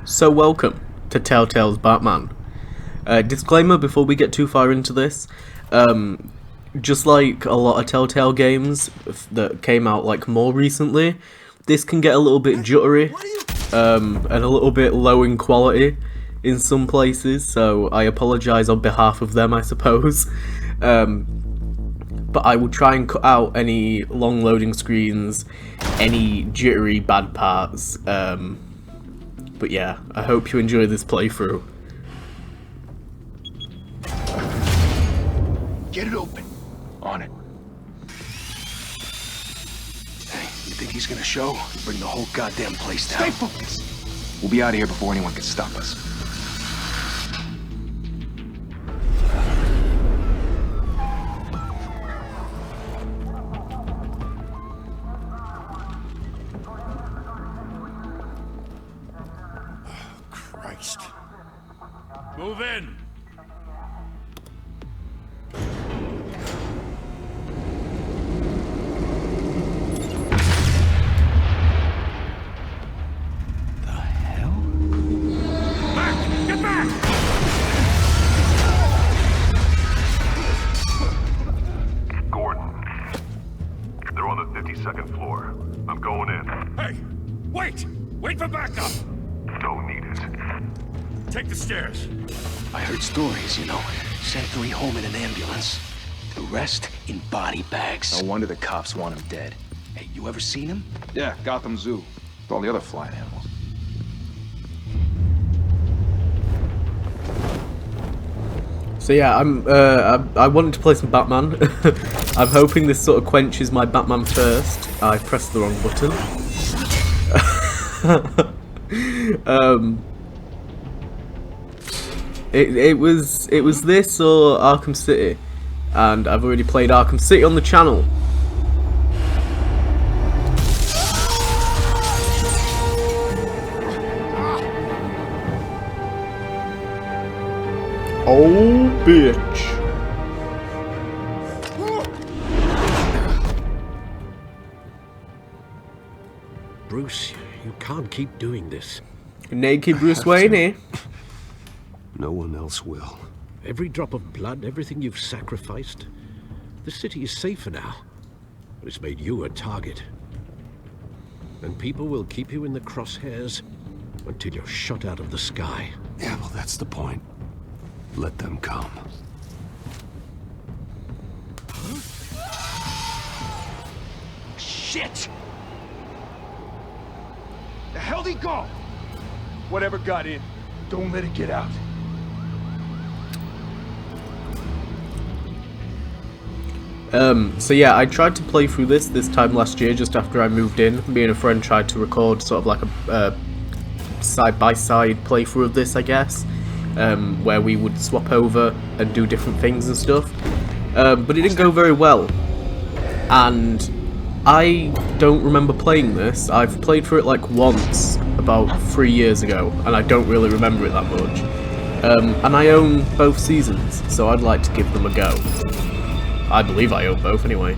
So welcome to TellTale's Batman. Disclaimer before we get too far into this, just like a lot of Telltale games that came out like more recently, this can get a little bit jittery, and a little bit low in quality in some places, so I apologise on behalf of them, I suppose. But I will try and cut out any long loading screens, any jittery bad parts, but yeah, I hope you enjoy this playthrough. Get it open. On it. Hey, you think he's gonna show? Bring the whole goddamn place down. Stay focused. We'll be out of here before anyone can stop us. Christ. Move in. The hell? Back! Get back! Gordon. They're on the 52nd floor. I'm going in. Hey! Wait! Wait for backup! Don't need it. Take the stairs. I heard stories, you know. Sent 3 home in an ambulance. The rest in body bags. No wonder the cops want him dead. Hey, you ever seen him? Yeah, Gotham Zoo. With all the other flying animals. So yeah, I wanted to play some Batman. I'm hoping this sort of quenches my Batman thirst. I pressed the wrong button. It was this or Arkham City, and I've already played Arkham City on the channel. Oh, bitch. Bruce, you can't keep doing this. Naked Bruce Wayne, eh? No one else will. Every drop of blood, everything you've sacrificed. The city is safer now. But it's made you a target. And people will keep you in the crosshairs until you're shot out of the sky. Yeah, well, that's the point. Let them come. Shit! The hell'd he go? Whatever got in, don't let it get out. So yeah, I tried to play through this time last year, just after I moved in. Me and a friend tried to record sort of like a side-by-side playthrough of this, I guess, where we would swap over and do different things and stuff. But it didn't go very well, and I don't remember playing this. I've played through it like once, about 3 years ago, and I don't really remember it that much. And I own both seasons, so I'd like to give them a go. I believe I own both anyway.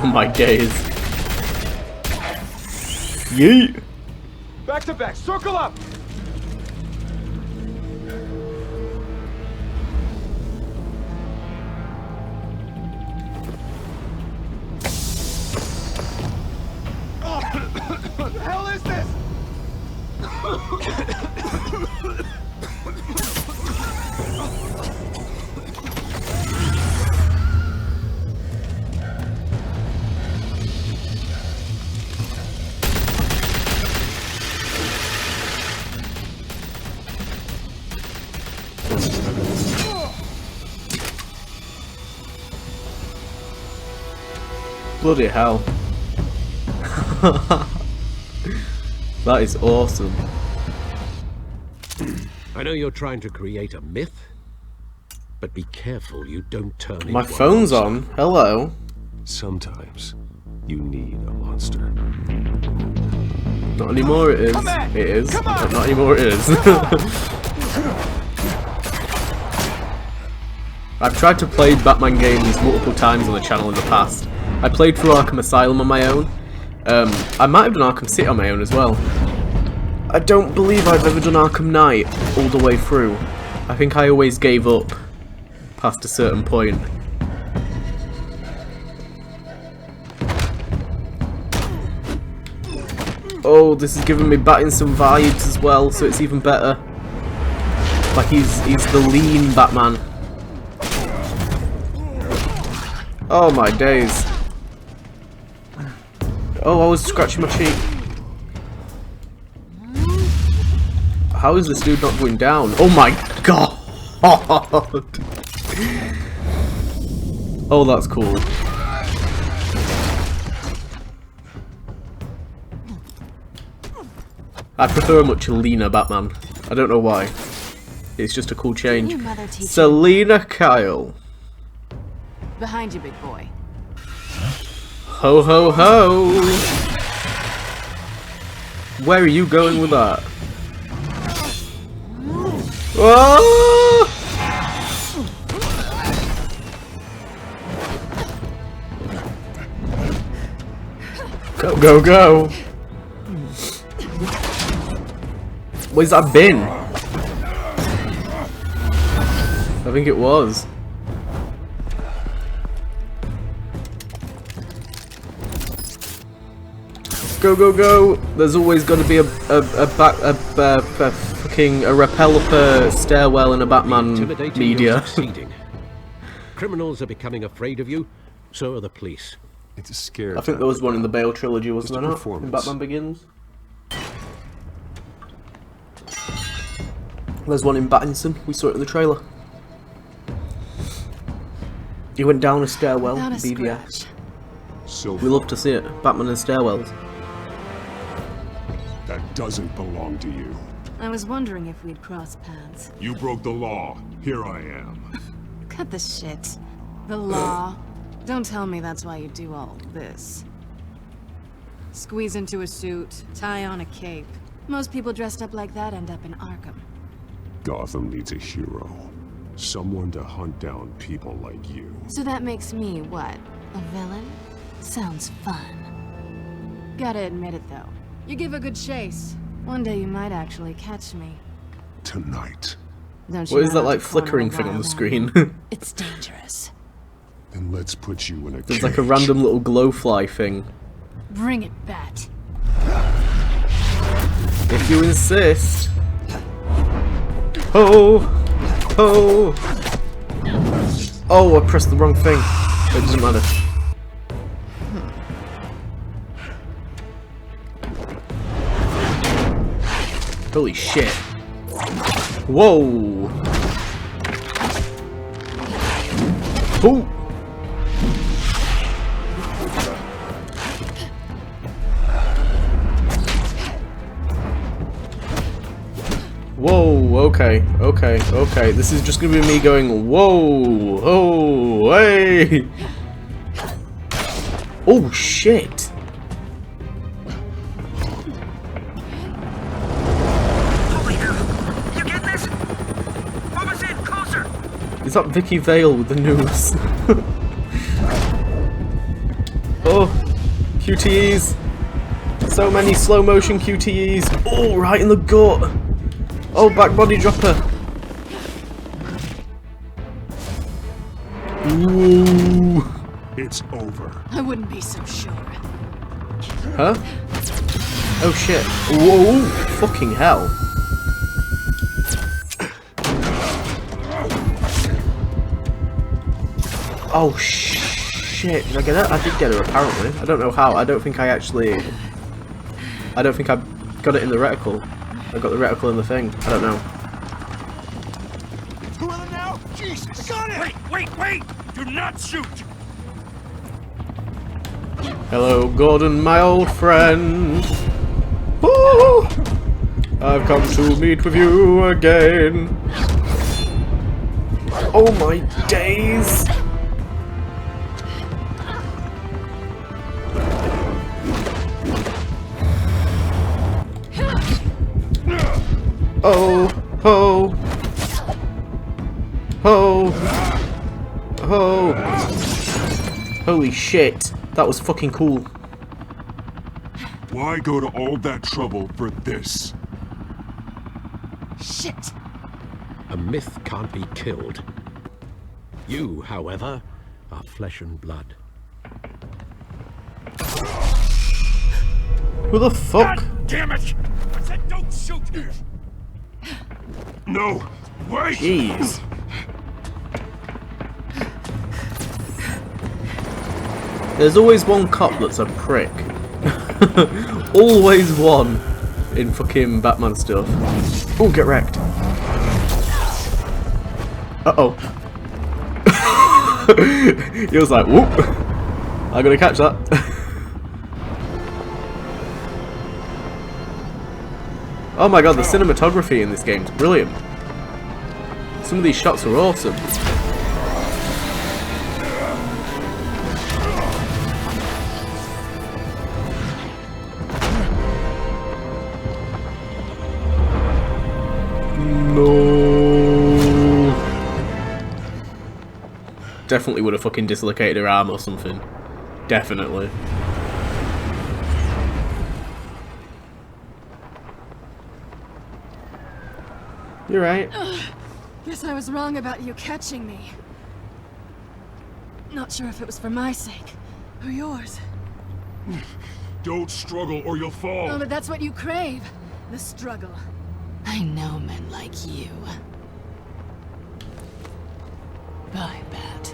Oh my days. Yeet! Back to back, circle up! What the hell is this? Bloody hell. That is awesome. I know you're trying to create a myth, but be careful you don't turn into My phone's on. Hello. Sometimes you need a monster. Not anymore, it is. It is. But not anymore, it is. I've tried to play Batman games multiple times on the channel in the past. I played through Arkham Asylum on my own. I might have done Arkham City on my own as well. I don't believe I've ever done Arkham Knight all the way through. I think I always gave up past a certain point. Oh, this is giving me Battinson vibes as well, so it's even better. Like he's the lean Batman. Oh my days. Oh, I was scratching my cheek. How is this dude not going down? Oh my god! Oh, that's cool. I prefer a much leaner Batman. I don't know why. It's just a cool change. Selena Kyle. Behind you, big boy. Ho ho ho! Where are you going with that? Oh! Go go go! Where's that bin? I think it was. Go go go! There's always got to be a rappel up a stairwell in a Batman media. Criminals are becoming afraid of you, so are the police. It's a scare. I think there was one in the Bale trilogy, wasn't there? Just a Not? In Batman Begins. There's one in Battinson. We saw it in the trailer. He went down a stairwell. Without a BBS. scratch. So We love to see it. Batman and stairwells. That doesn't belong to you. I was wondering if we'd cross paths. You broke the law. Here I am. Cut the shit. The law. Don't tell me that's why you do all this. Squeeze into a suit, tie on a cape. Most people dressed up like that end up in Arkham. Gotham needs a hero. Someone to hunt down people like you. So that makes me, what? A villain? Sounds fun. Gotta admit it, though. You give a good chase. One day you might actually catch me. Tonight. Don't you What is know that how like to corner flickering a thing on the wild screen? animal? It's dangerous. Then let's put you in a There's cage. like a random little glowfly thing. Bring it, Bat. If you insist. Ho! Ho! Oh, I pressed the wrong thing. It doesn't matter. Holy shit. Whoa! Ooh! Whoa, okay, okay, okay. This is just gonna be me going, whoa, oh, hey! Oh, shit! Holy cow! You get this? Move us in, closer! Is that Vicky Vale with the news? Oh, QTEs! So many slow motion QTEs! Oh, right in the gut! Oh, back body dropper! Ooh! It's over. I wouldn't be so sure. Huh? Oh shit. Whoa! Fucking hell. Oh shit. Did I get her? I did get her apparently. I don't know how. I don't think I actually... I don't think I got it in the reticle. I got the reticle in the thing. I don't know. Who are they now? Jesus! Got it! Wait! Do not shoot! Hello, Gordon, my old friend. Ooh, I've come to meet with you again. Oh my days! Oh, ho, ho. Oh! Holy shit. That was fucking cool. Why go to all that trouble for this? Shit! A myth can't be killed. You, however, are flesh and blood. Who the fuck? God damn it! I said don't shoot! No! Wait! Jeez. There's always one cop that's a prick. Always one in fucking Batman stuff. Oh, get wrecked. Uh-oh. He was like, whoop. I gotta catch that. Oh my god, the cinematography in this game is brilliant. Some of these shots are awesome. No. Definitely would have fucking dislocated her arm or something. Definitely. You're right. Guess I was wrong about you catching me. Not sure if it was for my sake or yours. Don't struggle or you'll fall! Oh, but that's what you crave. The struggle. I know men like you. Bye, Bat.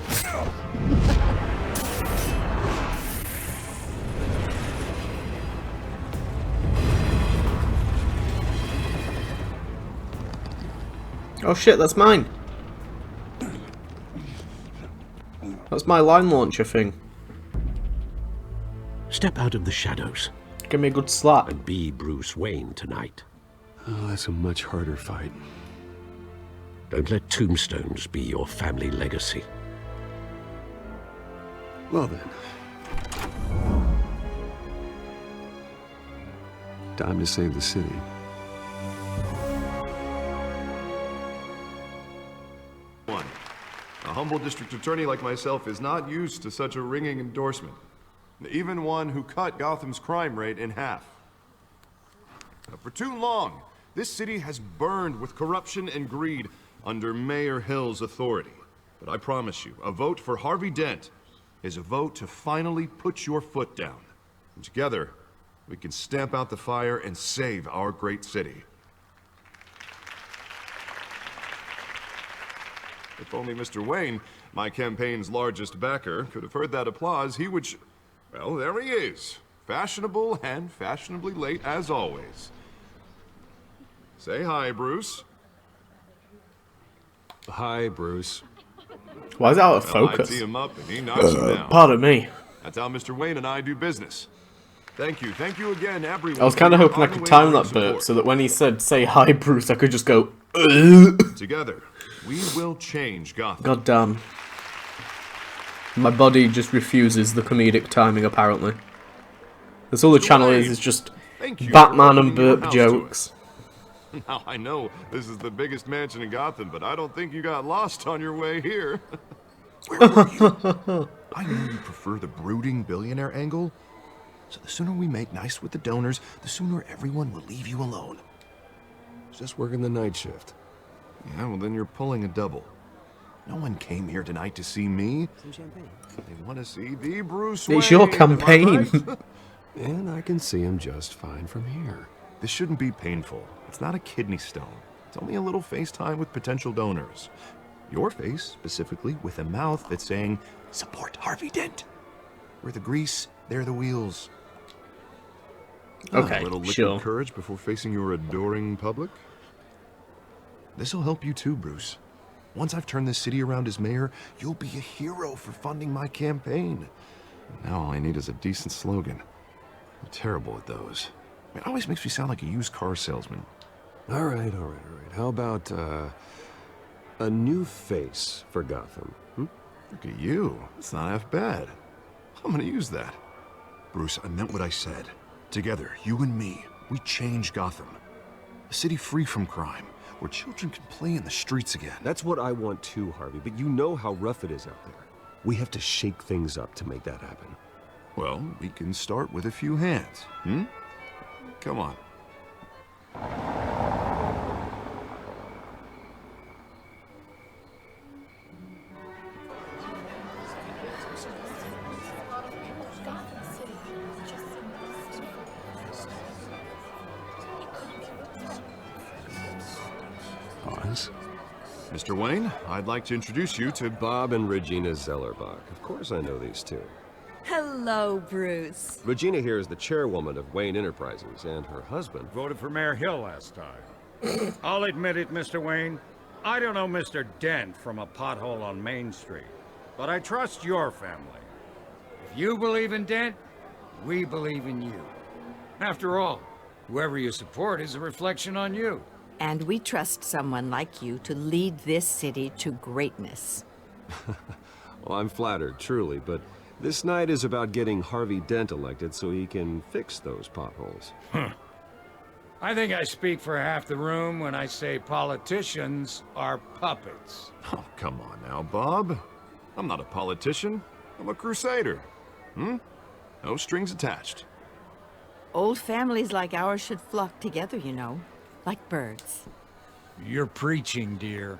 Oh shit, that's mine. That's my line launcher thing. Step out of the shadows Give me a good slap. and be Bruce Wayne tonight. Oh, that's a much harder fight. Don't let tombstones be your family legacy. Well then. Time to save the city. A humble district attorney like myself is not used to such a ringing endorsement. Even one who cut Gotham's crime rate in half. Now, for too long, this city has burned with corruption and greed under Mayor Hill's authority. But I promise you, a vote for Harvey Dent is a vote to finally put your foot down. And together, we can stamp out the fire and save our great city. If only Mr. Wayne, my campaign's largest backer, could have heard that applause, he would well, there he is. Fashionable and fashionably late as always. Say hi, Bruce. Hi, Bruce. Why is it out of Well, I focus? tee him up and he knocks him down. Pardon me. That's how Mr. Wayne and I do business. Thank you again, everyone. I was kind of for your hoping I could unwavering time that support. burp so that when he said, say hi, Bruce, I could just go, ugh. Together, we will change Gotham. God damn. My body just refuses the comedic timing, apparently. That's all the channel is just Thank you Batman for and opening your burp house jokes. to us. Now, I know this is the biggest mansion in Gotham, but I don't think you got lost on your way here. Where were you? I know you prefer the brooding billionaire angle, so the sooner we make nice with the donors, the sooner everyone will leave you alone. Just working the night shift. Yeah, well then you're pulling a double. No one came here tonight to see me. Some champagne. They want to see the Bruce Wayne. It's your am I campaign. right? And I can see him just fine from here. This shouldn't be painful. It's not a kidney stone. It's only a little FaceTime with potential donors. Your face, specifically, with a mouth that's saying, support Harvey Dent. We're the grease, they're the wheels. Okay, A little liquid sure. courage before facing your adoring public? This'll help you too, Bruce. Once I've turned this city around as mayor, you'll be a hero for funding my campaign. Now all I need is a decent slogan. I'm terrible at those. It always makes me sound like a used car salesman. All right. How about, a new face for Gotham? Look at you. That's not half bad. I'm gonna use that. Bruce, I meant what I said. Together, you and me, we change Gotham. A city free from crime, where children can play in the streets again. That's what I want too, Harvey, but you know how rough it is out there. We have to shake things up to make that happen. Well, we can start with a few hands, hmm? Come on. Pause. Mr. Wayne, I'd like to introduce you to Bob and Regina Zellerbach. Of course I know these two. Hello, Bruce. Regina here is the chairwoman of Wayne Enterprises, and her husband... Voted for Mayor Hill last time. I'll admit it, Mr. Wayne. I don't know Mr. Dent from a pothole on Main Street, but I trust your family. If you believe in Dent, we believe in you. After all, whoever you support is a reflection on you. And we trust someone like you to lead this city to greatness. Well, I'm flattered, truly, but this night is about getting Harvey Dent elected so he can fix those potholes. I think I speak for half the room when I say politicians are puppets. Oh, come on now, Bob. I'm not a politician. I'm a crusader. Hmm? No strings attached. Old families like ours should flock together, you know, like birds. You're preaching, dear.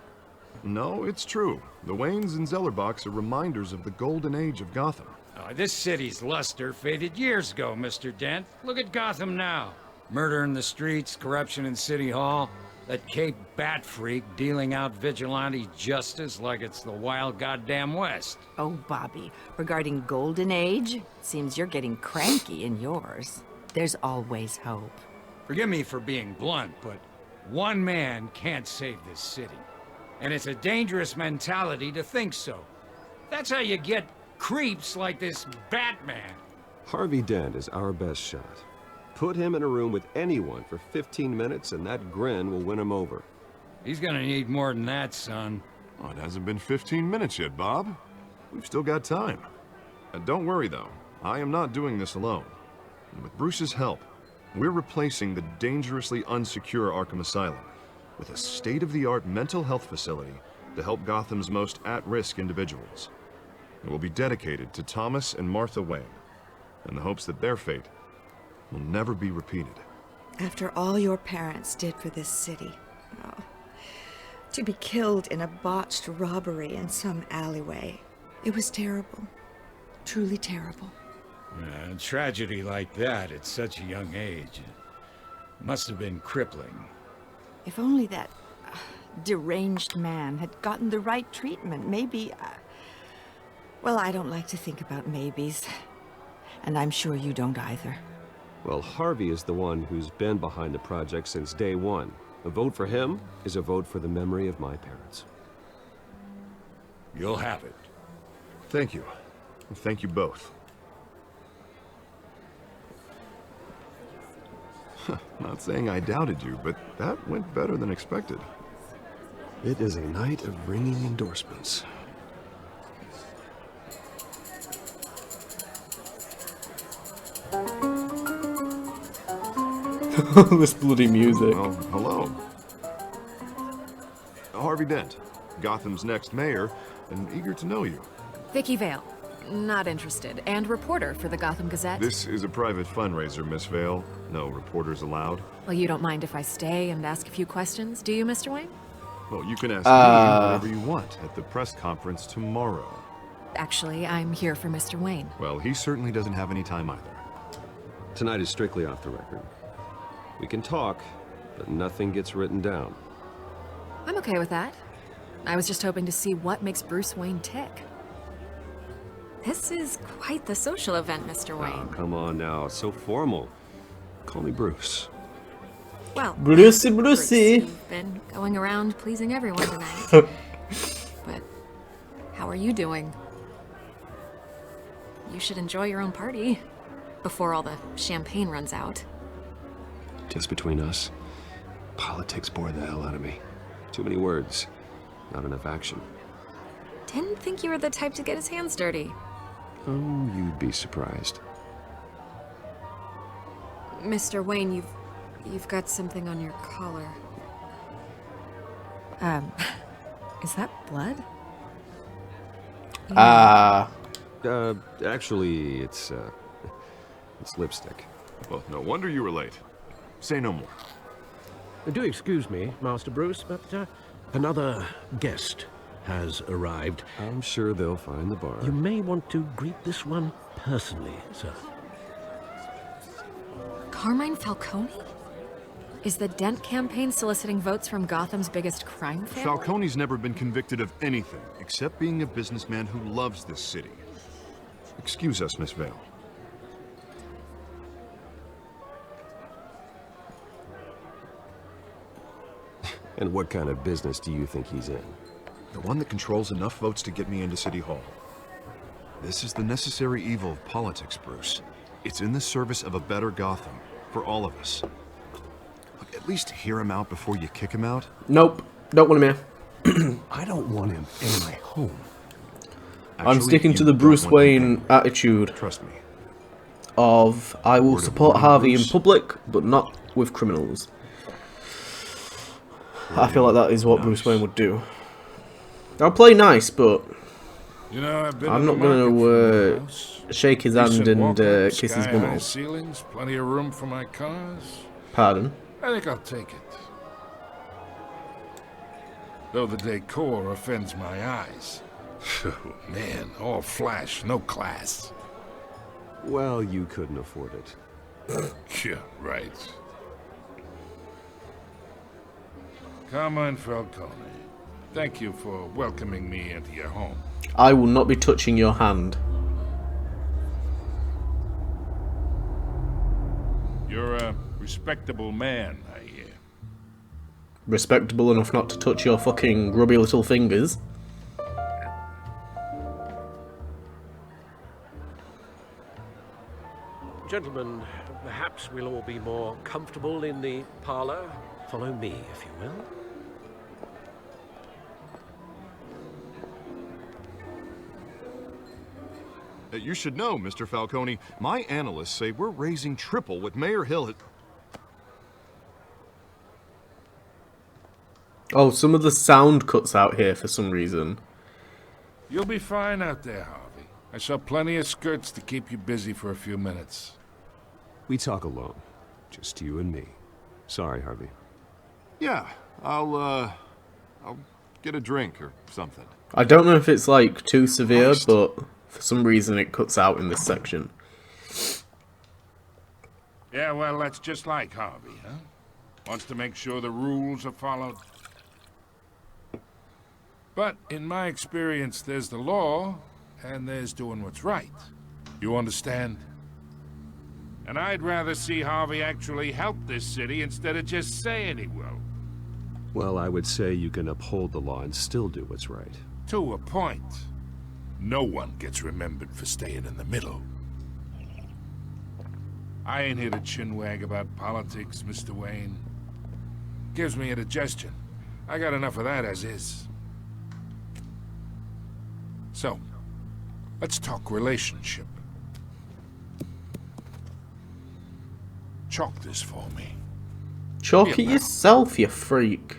No, it's true. The Waynes and Zellerbachs are reminders of the golden age of Gotham. This city's luster faded years ago, Mr. Dent. Look at Gotham now. Murder in the streets, corruption in City Hall, that Cape Bat freak dealing out vigilante justice like it's the wild goddamn West. Oh, Bobby, regarding Golden Age, seems you're getting cranky in yours. There's always hope. Forgive me for being blunt, but one man can't save this city. And it's a dangerous mentality to think so. That's how you get creeps like this Batman. Harvey Dent is our best shot. Put him in a room with anyone for 15 minutes and that grin will win him over. He's gonna need more than that, son. Oh, it hasn't been 15 minutes yet, Bob. We've still got time. Don't worry, though. I am not doing this alone. And with Bruce's help, we're replacing the dangerously unsecure Arkham Asylum with a state-of-the-art mental health facility to help Gotham's most at-risk individuals. It will be dedicated to Thomas and Martha Wayne, in the hopes that their fate will never be repeated. After all your parents did for this city, oh, to be killed in a botched robbery in some alleyway, it was terrible. Truly terrible. A tragedy like that at such a young age must have been crippling. If only that deranged man had gotten the right treatment, maybe... well, I don't like to think about maybes. And I'm sure you don't either. Well, Harvey is the one who's been behind the project since day one. A vote for him is a vote for the memory of my parents. You'll have it. Thank you. Thank you both. Not saying I doubted you, but that went better than expected. It is a night of ringing endorsements. This bloody music. Well, hello. Harvey Dent, Gotham's next mayor, and eager to know you. Vicky Vale. Not interested. And reporter for the Gotham Gazette. This is a private fundraiser, Miss Vale. No reporters allowed. Well, you don't mind if I stay and ask a few questions, do you, Mr. Wayne? Well, you can ask me whatever you want at the press conference tomorrow. Actually, I'm here for Mr. Wayne. Well, he certainly doesn't have any time either. Tonight is strictly off the record. We can talk, but nothing gets written down. I'm okay with that. I was just hoping to see what makes Bruce Wayne tick. This is quite the social event, Mr. Wayne. Oh, come on now, it's so formal. Call me Bruce. Well, Brucey. You've been going around pleasing everyone tonight. But how are you doing? You should enjoy your own party before all the champagne runs out. Just between us, politics bore the hell out of me. Too many words, not enough action. Didn't think you were the type to get his hands dirty. Oh, you'd be surprised. Mr. Wayne, you've got something on your collar. Is that blood? Ah. Actually, it's lipstick. Well, no wonder you were late. Say no more. Do excuse me, Master Bruce, but another guest has arrived. I'm sure they'll find the bar. You may want to greet this one personally, sir. Carmine Falcone? Is the Dent campaign soliciting votes from Gotham's biggest crime family? Falcone's never been convicted of anything except being a businessman who loves this city. Excuse us, Miss Vale. And what kind of business do you think he's in? The one that controls enough votes to get me into City Hall. This is the necessary evil of politics, Bruce. It's in the service of a better Gotham, for all of us. Look, at least hear him out before you kick him out. Nope. Don't want him here. I don't want him in my home. I'm sticking to the Bruce Wayne attitude. Trust me. Of, I will support Harvey in public, but not with criminals. I feel like that is what Bruce Wayne would do. I'll play nice, but you know, I'm not going to shake his hand and kiss his bum. Ceilings, plenty of room for my cars. Pardon? I think I'll take it. Though the decor offends my eyes. Man, all flash, no class. Well, you couldn't afford it. Yeah, right. Carmine Falcone, thank you for welcoming me into your home. I will not be touching your hand. You're a respectable man, I hear. Respectable enough not to touch your fucking grubby little fingers. Gentlemen, perhaps we'll all be more comfortable in the parlor. Follow me, if you will. You should know, Mr. Falcone, my analysts say we're raising triple what Mayor Hill had... Oh, some of the sound cuts out here for some reason. You'll be fine out there, Harvey. I saw plenty of skirts to keep you busy for a few minutes. We talk alone. Just you and me. Sorry, Harvey. Yeah, I'll get a drink or something. I don't know if it's, like, too severe, but for some reason it cuts out in this section. Yeah, well, that's just like Harvey, huh? Wants to make sure the rules are followed. But in my experience, there's the law, and there's doing what's right. You understand? And I'd rather see Harvey actually help this city instead of just saying he will. Well, I would say you can uphold the law and still do what's right. To a point. No one gets remembered for staying in the middle. I ain't here to chinwag about politics, Mr. Wayne. Gives me indigestion. I got enough of that as is. So, let's talk relationship. Chalk this for me. Chalk it yourself, you freak.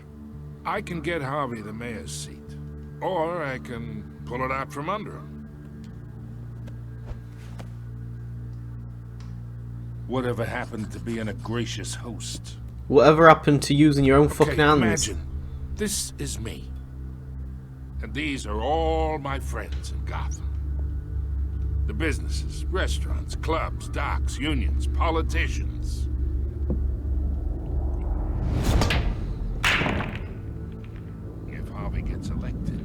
I can get Harvey the mayor's seat. Or I can pull it out from under him. Whatever happened to being a gracious host? Whatever happened to using your own fucking hands? Imagine, this is me. And these are all my friends in Gotham. The businesses, restaurants, clubs, docks, unions, politicians. If Harvey gets elected.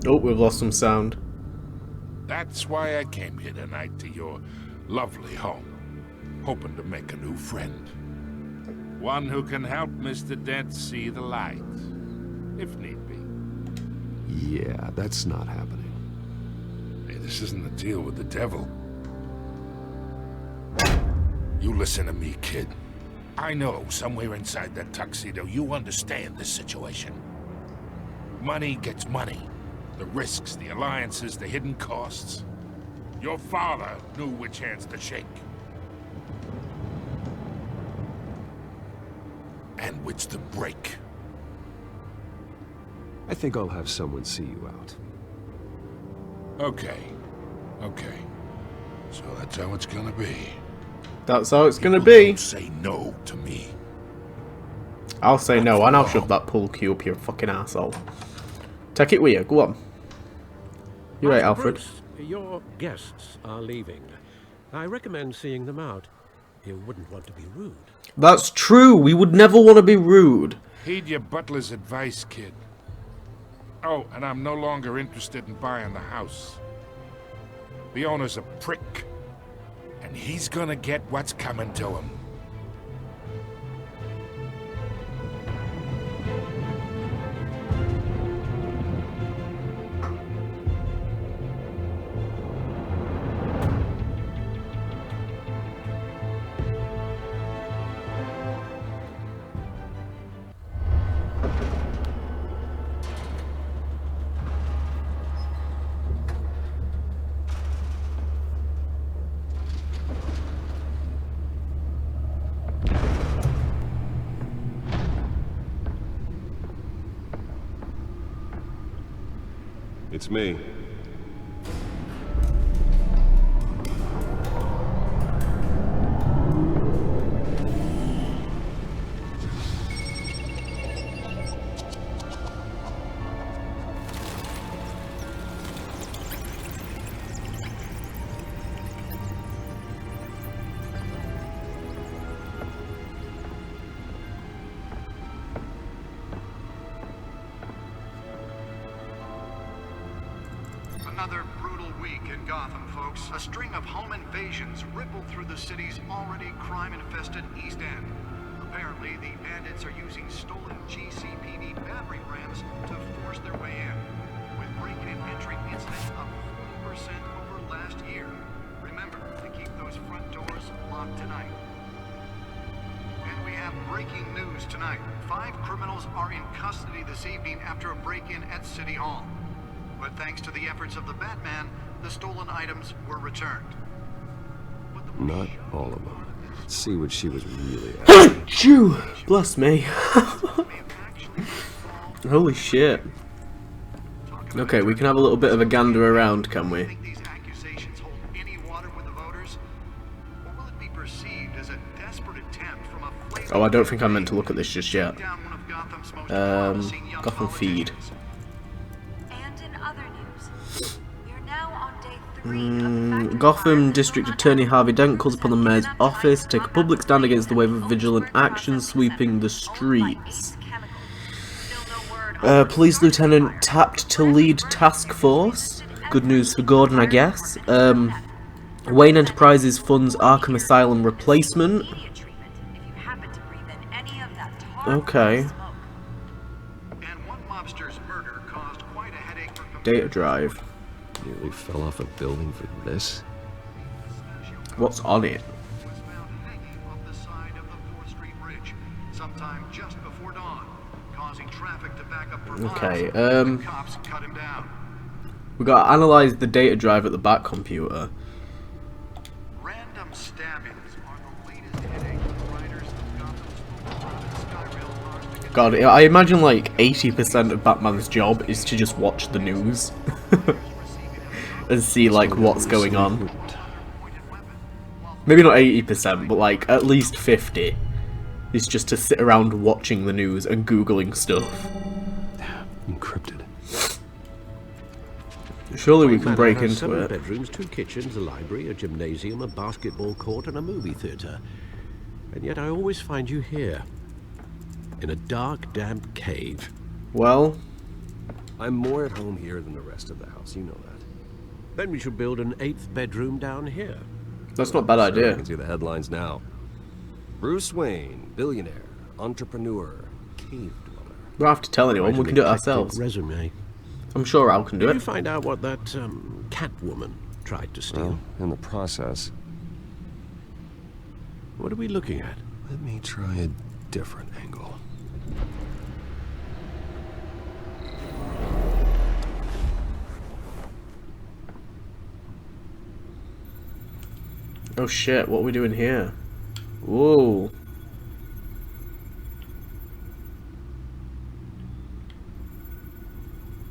Oh, we've lost some sound. That's why I came here tonight to your lovely home, hoping to make a new friend. One who can help Mr. Dent see the light, if need be. Yeah, that's not happening. Hey, this isn't a deal with the devil. You listen to me, kid. I know somewhere inside that tuxedo you understand this situation. Money gets money. The risks, the alliances, the hidden costs. Your father knew which hands to shake. And which to break. I think I'll have someone see you out. Okay. Okay. So that's how it's gonna be. That's how it's gonna People be. don't say no to me. I'll say no, and I'll shove that pool cue up your fucking asshole. Take it with you. Go on. You're right, Alfred. Bruce, your guests are leaving. I recommend seeing them out. You wouldn't want to be rude. That's true. We would never want to be rude. Heed your butler's advice, kid. Oh, and I'm no longer interested in buying the house. The owner's a prick, and he's gonna get what's coming to him. It's me. Another brutal week in Gotham, folks. A string of home invasions rippled through the city's already crime-infested East End. Apparently, the bandits are using stolen GCPD battering rams to force their way in, with break-in entry incidents up 40% over last year. Remember to keep those front doors locked tonight. And we have breaking news tonight. 5 criminals are in custody this evening after a break-in at City Hall. But thanks to the efforts of the Batman, the stolen items were returned. Not all of them. Let's see what she was really after. Chew! Bless me. Holy shit. Okay, we can have a little bit of a gander around, can we? Oh, I don't think I meant to look at this just yet. Gotham feed. Gotham District Attorney Harvey Dent calls upon the Mayor's office to take a public stand against the wave of vigilant action sweeping the streets. Police Lieutenant tapped to lead task force. Good news for Gordon, I guess. Wayne Enterprises funds Arkham Asylum replacement. Okay. Data drive. Nearly fell off a building for this. What's on it? Okay, we gotta analyze the data drive at the back computer. God, I imagine like 80% of Batman's job is to just watch the news. And see like what's going on. Maybe not 80%, but like at least 50. It's just to sit around watching the news and Googling stuff. Encrypted. Surely we can break into 7 it. bedrooms, 2 kitchens, a library, a gymnasium, a basketball court, and a movie theater. And yet I always find you here. In a dark, damp cave. Well, I'm more at home here than the rest of the house, you know that. Then we should build an 8th bedroom down here. That's not a bad idea. I can see the headlines now. Bruce Wayne, billionaire, entrepreneur, cave dweller. We don't have to tell anyone, we can do it ourselves. Resume. I'm sure Al can do Did it. you find out what that Catwoman tried to steal? Well, in the process. What are we looking at? Let me try a different angle. Oh shit, what are we doing here? Whoa.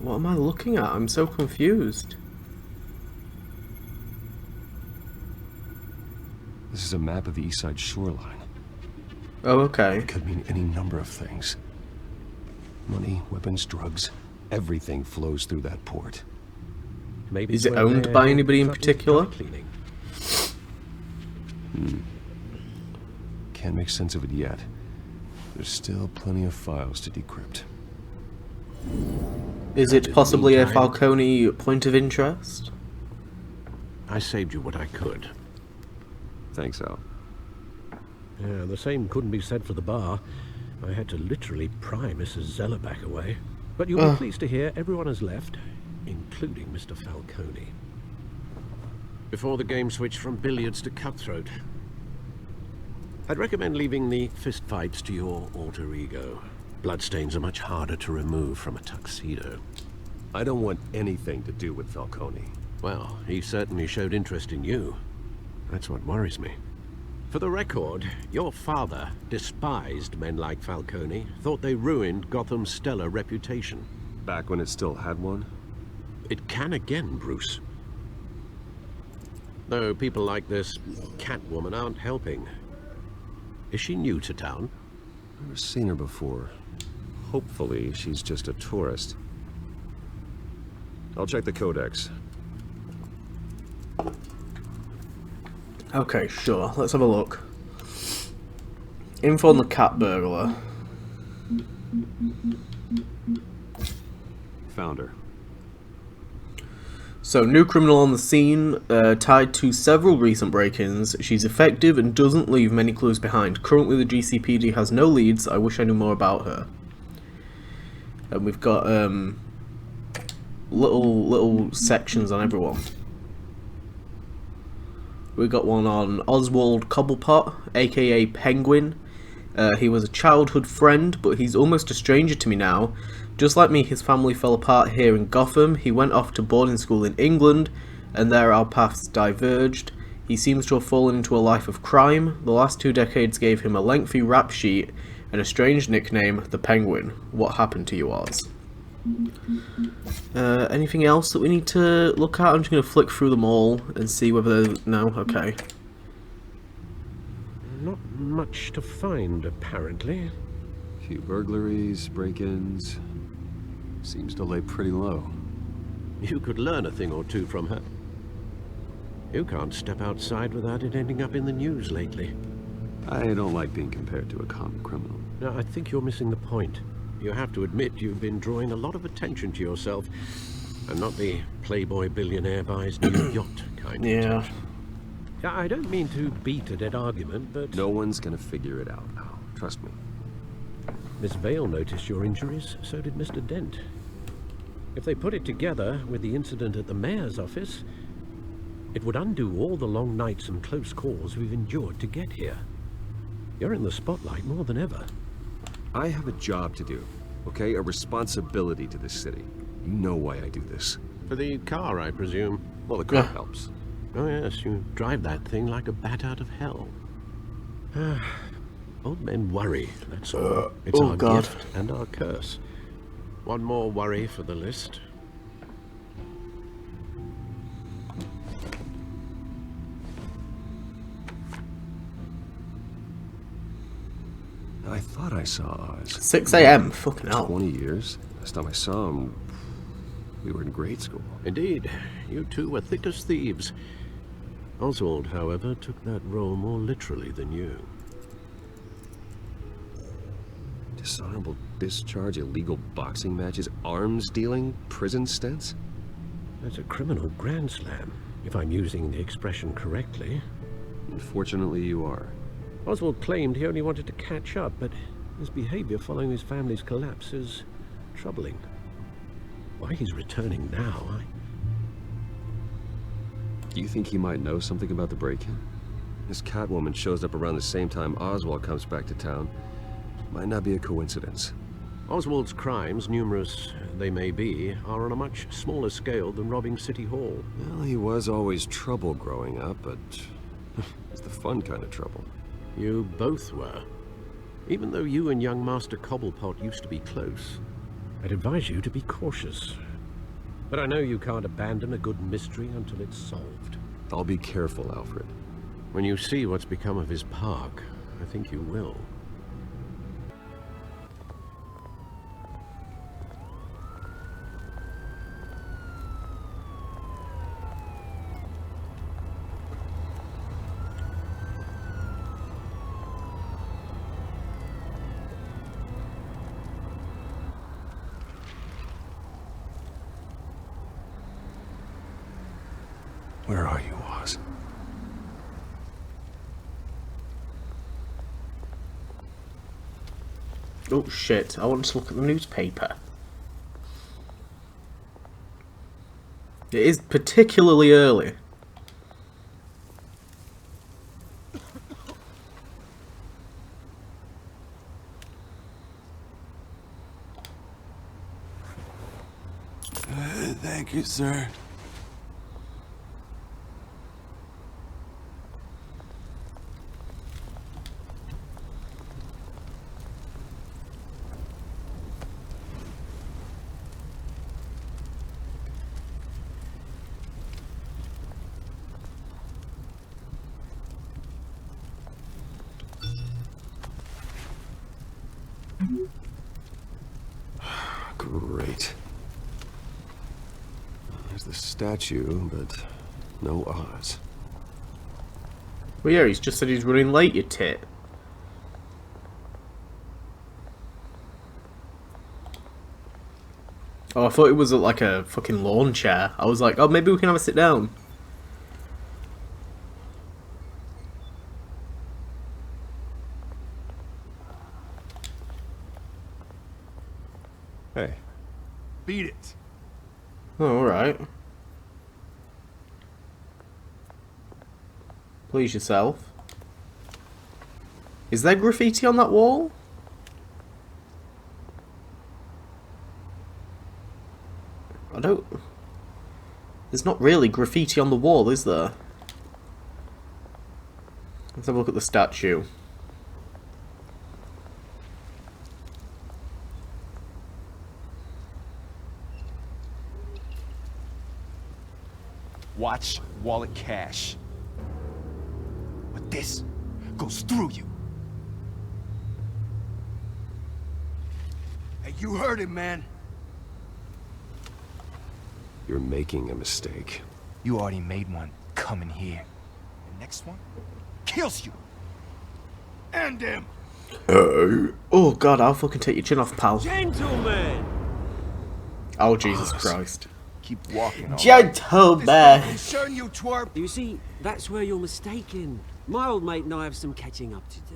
What am I looking at? I'm so confused. This is a map of the east side shoreline. Oh, okay. It could mean any number of things. Money, weapons, drugs, everything flows through that port. Maybe is it owned by anybody in particular? Can't make sense of it yet. There's still plenty of files to decrypt. Is it possibly a Falcone point of interest? I saved you what I could. Thanks, Al. Yeah, the same couldn't be said for the bar. I had to literally pry Mrs. Zellerback away. But you'll be pleased to hear everyone has left, including Mr. Falcone. Before the game switched from billiards to cutthroat. I'd recommend leaving the fistfights to your alter ego. Bloodstains are much harder to remove from a tuxedo. I don't want anything to do with Falcone. Well, he certainly showed interest in you. That's what worries me. For the record, your father despised men like Falcone, thought they ruined Gotham's stellar reputation. Back when it still had one? It can again, Bruce. Though people like this Catwoman aren't helping. Is she new to town? Never seen her before. Hopefully, she's just a tourist. I'll check the codex. Okay, sure. Let's have a look. Info on the cat burglar. Found her. So, new criminal on the scene, tied to several recent break-ins. She's effective and doesn't leave many clues behind. Currently, the GCPD has no leads. I wish I knew more about her. And we've got little sections on everyone. We got one on Oswald Cobblepot, aka Penguin. He was a childhood friend, but he's almost a stranger to me now. Just like me, his family fell apart here in Gotham. He went off to boarding school in England, and there our paths diverged. He seems to have fallen into a life of crime. The last 2 decades gave him a lengthy rap sheet and a strange nickname, the Penguin. What happened to you, Oz? Anything else that we need to look at? I'm just going to flick through them all and see whether... No? Okay. Not much to find, apparently. Few burglaries, break-ins. Seems to lay pretty low. You could learn a thing or two from her. You can't step outside without it ending up in the news lately. I don't like being compared to a common criminal. No, I think you're missing the point. You have to admit you've been drawing a lot of attention to yourself, and not the playboy billionaire buys new yacht kind of attention. I don't mean to beat a dead argument, but... No one's gonna figure it out now. Trust me. Miss Vale noticed your injuries, so did Mr. Dent. If they put it together with the incident at the mayor's office, it would undo all the long nights and close calls we've endured to get here. You're in the spotlight more than ever. I have a job to do, okay? A responsibility to this city. You know why I do this. For the car, I presume. Well, the car helps. Oh yes, you drive that thing like a bat out of hell. Old men worry, that's all. It's our gift and our curse. One more worry for the list. I thought I saw Oz. 6 a.m. Fucking hell. 20 years. Last time I saw him, we were in grade school. Indeed. You two were thick as thieves. Oswald, however, took that role more literally than you. Dishonorable discharge, illegal boxing matches, arms dealing, prison stints? That's a criminal grand slam, if I'm using the expression correctly. Unfortunately, you are. Oswald claimed he only wanted to catch up, but his behavior following his family's collapse is troubling. Why he's returning now, Do you think he might know something about the break-in? This Catwoman shows up around the same time Oswald comes back to town. Might not be a coincidence. Oswald's crimes, numerous they may be, are on a much smaller scale than robbing City Hall. Well, he was always trouble growing up, but it's the fun kind of trouble. You both were. Even though you and young Master Cobblepot used to be close. I'd advise you to be cautious. But I know you can't abandon a good mystery until it's solved. I'll be careful, Alfred. When you see what's become of his park, I think you will. Where are you, Oz? Oh shit, I want to look at the newspaper. It is particularly early. Thank you, sir. Great. There's the statue, but no Oz. Well, yeah, he's just said he's running late, you tit. Oh, I thought it was like a fucking lawn chair. I was like, oh, maybe we can have a sit down. Hey. Beat it. Oh, alright. Please yourself. Is there graffiti on that wall? I don't... There's not really graffiti on the wall, is there? Let's have a look at the statue. Watch wallet cash. But this goes through you. Hey, you heard it, man. You're making a mistake. You already made one coming here. The next one kills you. And him. Oh god, I'll fucking take your chin off, pal. Gentlemen! Oh, Jesus Christ. Keep walking. Gentlemen! Concern you, twerp. You see, that's where you're mistaken. My old mate and I have some catching up to do.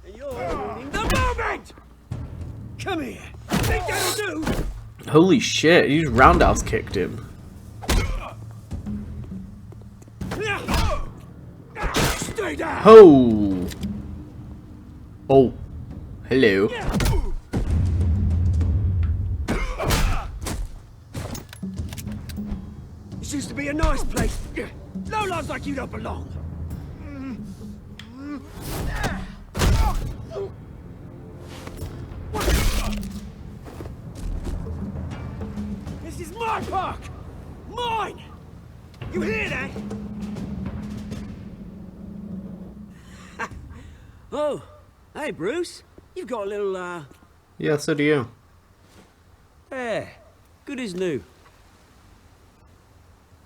And you're ruining the moment! Come here. Think that'll do? Holy shit, he just roundhouse kicked him. Stay down! Oh! Oh. Hello. This used to be a nice place. No lives like you don't belong. This is my park! Mine! You hear that? Oh, hey Bruce. You've got a little, Yeah, so do you. Yeah, good as new.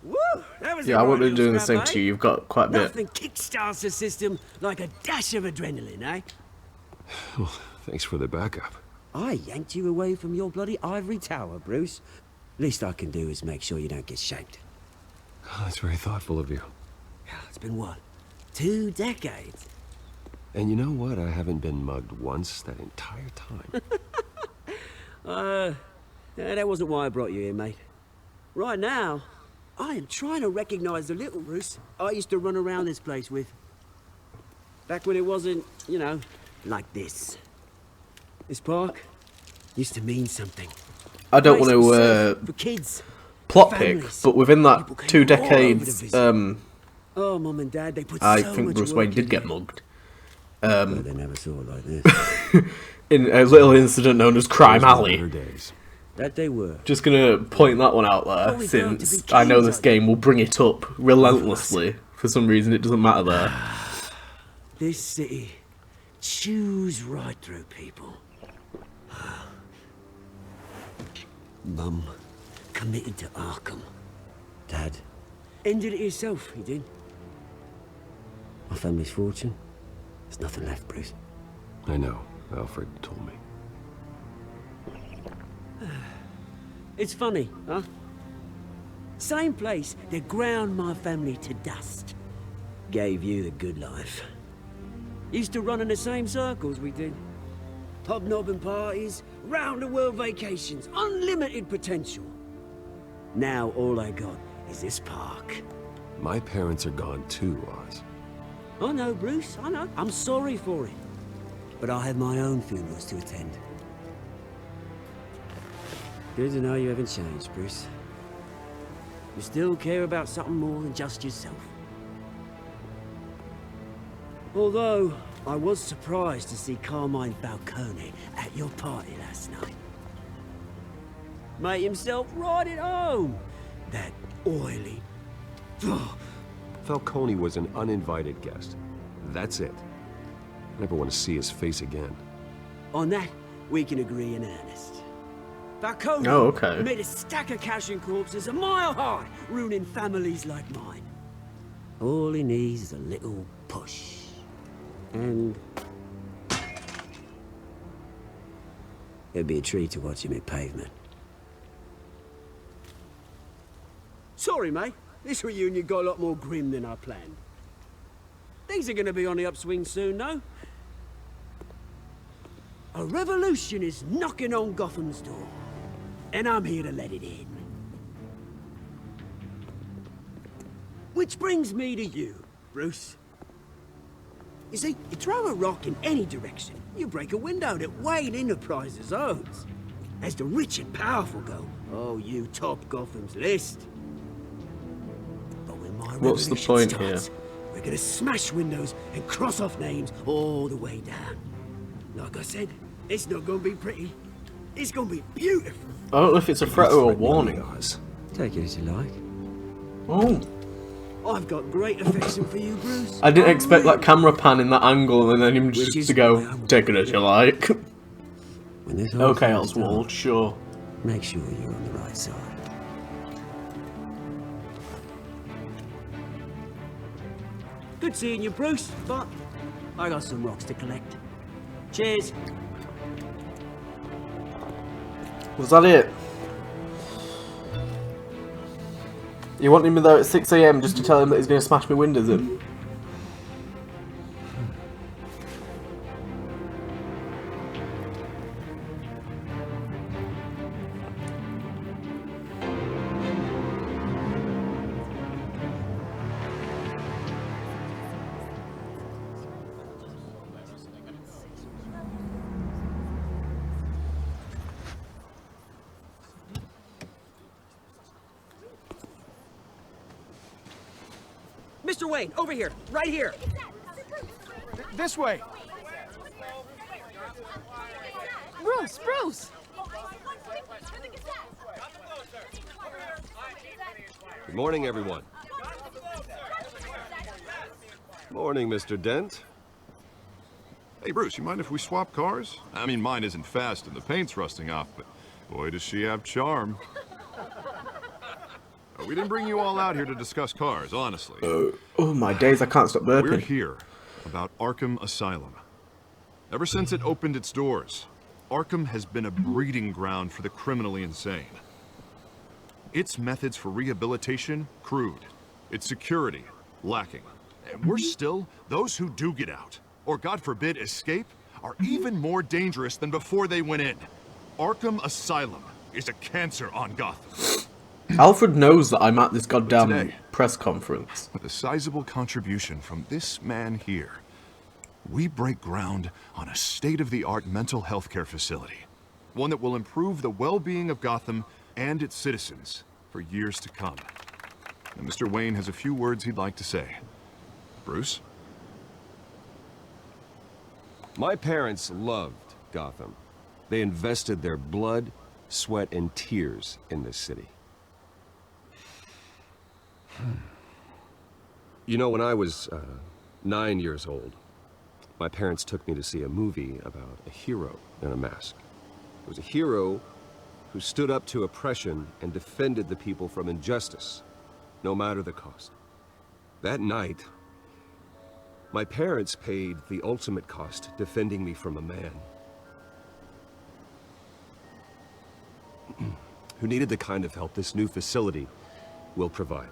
Woo! That was Yeah, I won't be doing the same to you. You've got quite a bit. Nothing kickstarts the system like a dash of adrenaline, eh? Well, thanks for the backup. I yanked you away from your bloody ivory tower, Bruce. Least I can do is make sure you don't get shanked. Oh, that's very thoughtful of you. It's been what? 2 decades? And you know what? I haven't been mugged once that entire time. Yeah, that wasn't why I brought you here, mate. Right now, I am trying to recognize the little Bruce I used to run around this place with. Back when it wasn't, you know, like this. This park used to mean something. I don't want to for kids, plot pick, but within that 2 decades, oh, Mum and Dad, they put I so think much Bruce work Wayne did into get it. mugged. But they never saw it like this. In a little incident known as Crime Alley. Days. That they were. Just gonna point that one out there, since I know this game will bring it up relentlessly. For some reason, it doesn't matter there. This city chews right through people. Mum committed to Arkham. Dad ended it himself, he did. My family's fortune, there's nothing left, Bruce. I know. Alfred told me. It's funny, huh? Same place that ground my family to dust. Gave you the good life. Used to run in the same circles we did. Hobnobbing parties, round-the-world vacations, unlimited potential. Now all I got is this park. My parents are gone too, Oz. I know, Bruce, I know. I'm sorry for it. But I have my own funerals to attend. Good to know you haven't changed, Bruce. You still care about something more than just yourself. Although, I was surprised to see Carmine Falcone at your party last night. Made himself right at home. That oily... Falcone was an uninvited guest. That's it. I never want to see his face again. On that, we can agree in earnest. Falcone made a stack of cash and corpses a mile high, ruining families like mine. All he needs is a little push. And... it'd be a treat to watch him hit pavement. Sorry, mate. This reunion got a lot more grim than I planned. Things are gonna be on the upswing soon, though. A revolution is knocking on Gotham's door. And I'm here to let it in. Which brings me to you, Bruce. You see, you throw a rock in any direction, you break a window that Wayne Enterprises owns. As the rich and powerful go, oh, you top Gotham's list. But when my What's the point here? We're gonna smash windows and cross off names all the way down. Like I said, it's not gonna be pretty. It's gonna be beautiful. I don't know if it's a threat or a warning. Take it as you like. Oh. I've got great affection for you, Bruce. I didn't expect that camera pan in that angle and then him just to go, take it as you like. Okay, Oswald, sure. Make sure you're on the right side. Good seeing you, Bruce, but I got some rocks to collect. Cheers. Was that it? You wanted me there at 6 AM just to tell him that he's going to smash my windows in? Mr. Wayne, over here, right here. This way. Bruce, Bruce! Good morning, everyone. Morning, Mr. Dent. Hey, Bruce, you mind if we swap cars? I mean, mine isn't fast and the paint's rusting off, but boy, does she have charm. We didn't bring you all out here to discuss cars, honestly. Oh my days, I can't stop burping. We're here about Arkham Asylum. Ever since it opened its doors, Arkham has been a breeding ground for the criminally insane. Its methods for rehabilitation, crude. Its security, lacking. And worse still, those who do get out, or God forbid escape, are even more dangerous than before they went in. Arkham Asylum is a cancer on Gotham. Alfred knows that I'm at this goddamn press conference. With a sizable contribution from this man here, we break ground on a state-of-the-art mental health care facility. One that will improve the well-being of Gotham and its citizens for years to come. And Mr. Wayne has a few words he'd like to say. Bruce? My parents loved Gotham. They invested their blood, sweat, and tears in this city. You know, when I was 9 years old, my parents took me to see a movie about a hero in a mask. It was a hero who stood up to oppression and defended the people from injustice, no matter the cost. That night, my parents paid the ultimate cost defending me from a man who needed the kind of help this new facility will provide.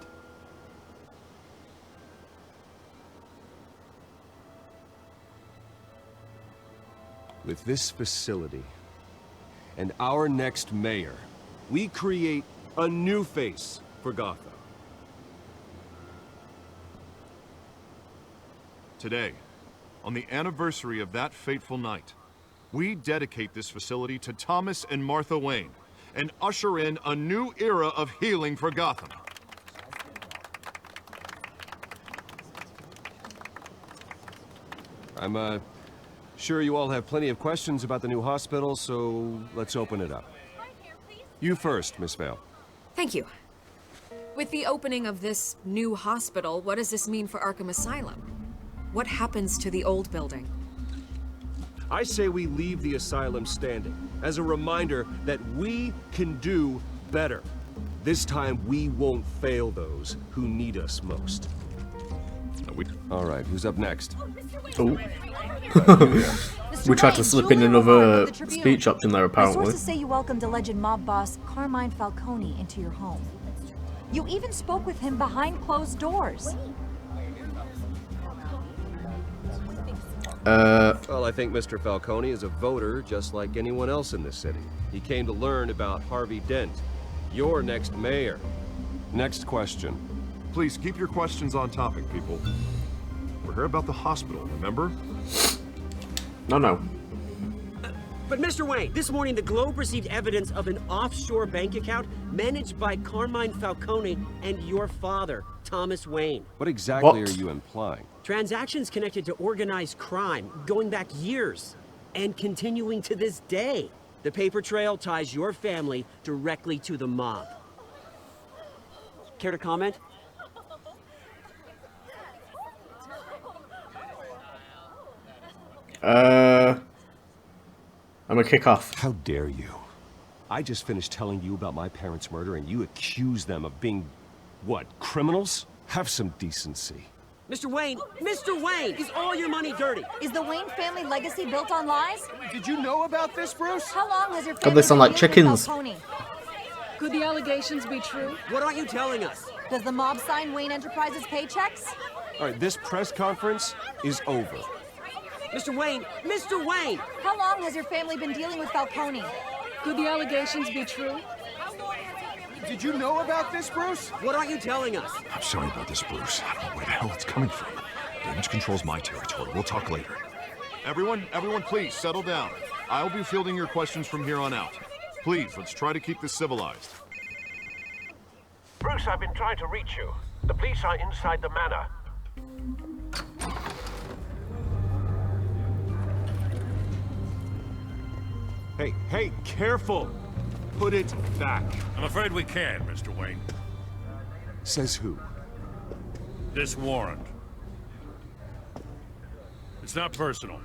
With this facility and our next mayor, we create a new face for Gotham. Today, on the anniversary of that fateful night, we dedicate this facility to Thomas and Martha Wayne and usher in a new era of healing for Gotham. I'm sure you all have plenty of questions about the new hospital, so let's open it up. You first, Miss Vale. Thank you. With the opening of this new hospital, what does this mean for Arkham Asylum? What happens to the old building? I say we leave the asylum standing as a reminder that we can do better. This time we won't fail those who need us most. All right, who's up next? Oh. We tried to slip in another speech option there, apparently. Sources say you welcomed alleged mob boss Carmine Falcone into your home. You even spoke with him behind closed doors. Well, I think Mr. Falcone is a voter just like anyone else in this city. He came to learn about Harvey Dent, your next mayor. Next question. Please keep your questions on topic, people. We're here about the hospital, remember? No. But Mr. Wayne, this morning the Globe received evidence of an offshore bank account managed by Carmine Falcone and your father, Thomas Wayne. What exactly are you implying? Transactions connected to organized crime, going back years, and continuing to this day. The paper trail ties your family directly to the mob. Care to comment? I'm gonna kick off. How dare you? I just finished telling you about my parents' murder and you accuse them of being, what, criminals? Have some decency. Mr. Wayne, is all your money dirty? Is the Wayne family legacy built on lies? Did you know about this, Bruce? How long has your God, family they sound been like dealing with chickens. Falcone? Could the allegations be true? What aren't you telling us? Does the mob sign Wayne Enterprises paychecks? All right, this press conference is over. Mr. Wayne! How long has your family been dealing with Falcone? Could the allegations be true? Did you know about this, Bruce? What aren't you telling us? I'm sorry about this, Bruce. I don't know where the hell it's coming from. Damage control's my territory. We'll talk later. Everyone, please, settle down. I'll be fielding your questions from here on out. Please, let's try to keep this civilized. Bruce, I've been trying to reach you. The police are inside the manor. Hey, careful! Put it back. I'm afraid we can't, Mr. Wayne. Says who? This warrant. It's not personal.